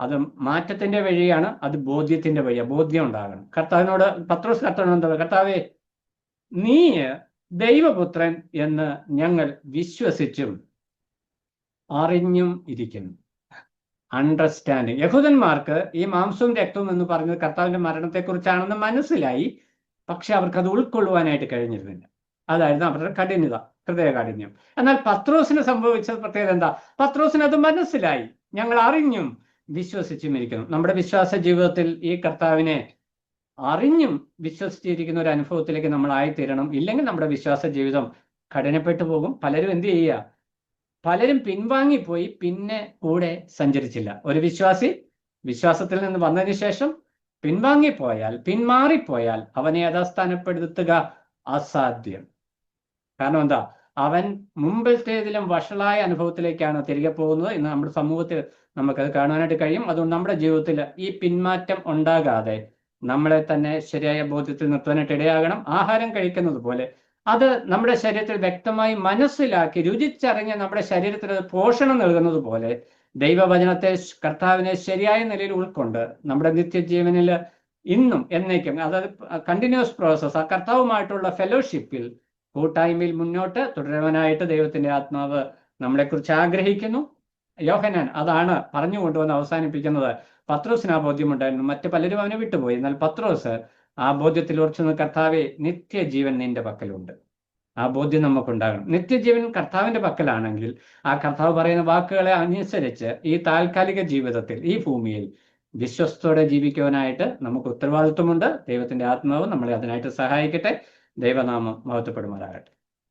അത് മാറ്റത്തിന്റെ വഴിയാണ്, അത് ബോധ്യത്തിന്റെ വഴിയാണ്. ബോധ്യം ഉണ്ടാകണം. കർത്താവിനോട് പത്രോസ് എന്താ, കർത്താവേ, നീ ദൈവപുത്രൻ എന്ന് ഞങ്ങൾ വിശ്വസിച്ചും അറിഞ്ഞും ഇരിക്കുന്നു. അണ്ടർസ്റ്റാൻഡിങ്. യഹൂദന്മാർക്ക് ഈ മാംസവും രക്തവും എന്ന് പറഞ്ഞത് കർത്താവിന്റെ മരണത്തെക്കുറിച്ചാണെന്ന് മനസ്സിലായി, പക്ഷെ അവർക്ക് അത് ഉൾക്കൊള്ളുവാനായിട്ട് കഴിഞ്ഞിരുന്നില്ല. അതായിരുന്നു അവരുടെ കഠിനത, ഹൃദയകാഠിന്യം. എന്നാൽ പത്രോസിന് സംഭവിച്ച പ്രത്യേകത എന്താ? പത്രോസിന് അത് മനസ്സിലായി, ഞങ്ങൾ അറിഞ്ഞും വിശ്വസിച്ചും ഇരിക്കുന്നു. നമ്മുടെ വിശ്വാസ ജീവിതത്തിൽ ഈ കർത്താവിനെ അറിഞ്ഞും വിശ്വസിച്ചിരിക്കുന്ന ഒരു അനുഭവത്തിലേക്ക് നമ്മൾ ആയിത്തീരണം. ഇല്ലെങ്കിൽ നമ്മുടെ വിശ്വാസ ജീവിതം കഠിനപ്പെട്ടു പോകും. പലരും എന്ത് ചെയ്യുക? പലരും പിൻവാങ്ങിപ്പോയി, പിന്നെ കൂടെ സഞ്ചരിച്ചില്ല. ഒരു വിശ്വാസി വിശ്വാസത്തിൽ നിന്ന് വന്നതിന് ശേഷം പിന്മാറിപ്പോയാൽ അവനെ യഥാസ്ഥാനപ്പെടുത്തുക അസാധ്യം. കാരണം എന്താ? അവൻ മുമ്പത്തേതിലും വഷളായ അനുഭവത്തിലേക്കാണ് തിരികെ പോകുന്നത്. ഇന്ന് നമ്മുടെ സമൂഹത്തിൽ നമുക്കത് കാണാനായിട്ട് കഴിയും. അതുകൊണ്ട് നമ്മുടെ ജീവിതത്തിൽ ഈ പിന്മാറ്റം ഉണ്ടാകാതെ നമ്മളെ തന്നെ ശരിയായ ബോധ്യത്തിൽ നിർത്താനായിട്ട് ഇടയാകണം. ആഹാരം കഴിക്കുന്നത് പോലെ അത് നമ്മുടെ ശരീരത്തിൽ വ്യക്തമായി മനസ്സിലാക്കി രുചിച്ചറിഞ്ഞ് നമ്മുടെ ശരീരത്തിന് പോഷണം നൽകുന്നത് പോലെ ദൈവവചനത്തെ, കർത്താവിനെ ശരിയായ നിലയിൽ ഉൾക്കൊണ്ട് നമ്മുടെ നിത്യജീവനിൽ ഇന്നും എന്നേക്കും, അതായത് കണ്ടിന്യൂസ് പ്രോസസ്, ആ കർത്താവുമായിട്ടുള്ള ഫെലോഷിപ്പിൽ, കൂട്ടായ്മയിൽ മുന്നോട്ട് തുടരുവാനായിട്ട് ദൈവത്തിന്റെ ആത്മാവ് നമ്മളെക്കുറിച്ച് ആഗ്രഹിക്കുന്നു. യോഹന്നാൻ അതാണ് പറഞ്ഞു കൊണ്ടുവന്ന് അവസാനിപ്പിക്കുന്നത്. പത്രോസിന് ആ ബോധ്യമുണ്ടായിരുന്നു, മറ്റു പലരും അവനെ വിട്ടുപോയി. എന്നാൽ പത്രോസ് ആ ബോധ്യത്തിൽ ഉറച്ചു, കർത്താവെ, നിത്യജീവൻ നിന്റെ പക്കലുണ്ട്. ആ ബോധ്യം നമുക്കുണ്ടാകണം. നിത്യജീവൻ കർത്താവിന്റെ പക്കലാണെങ്കിൽ ആ കർത്താവ് പറയുന്ന വാക്കുകളെ അനുസരിച്ച് ഈ താൽക്കാലിക ജീവിതത്തിൽ, ഈ ഭൂമിയിൽ വിശ്വസ്തയോടെ ജീവിക്കുവാനായിട്ട് നമുക്ക് ഉത്തരവാദിത്വമുണ്ട്. ദൈവത്തിന്റെ ആത്മാവ് നമ്മളെ അതിനായിട്ട് സഹായിക്കട്ടെ. ദൈവനാമം മഹത്വപ്പെടുമാറാകട്ടെ.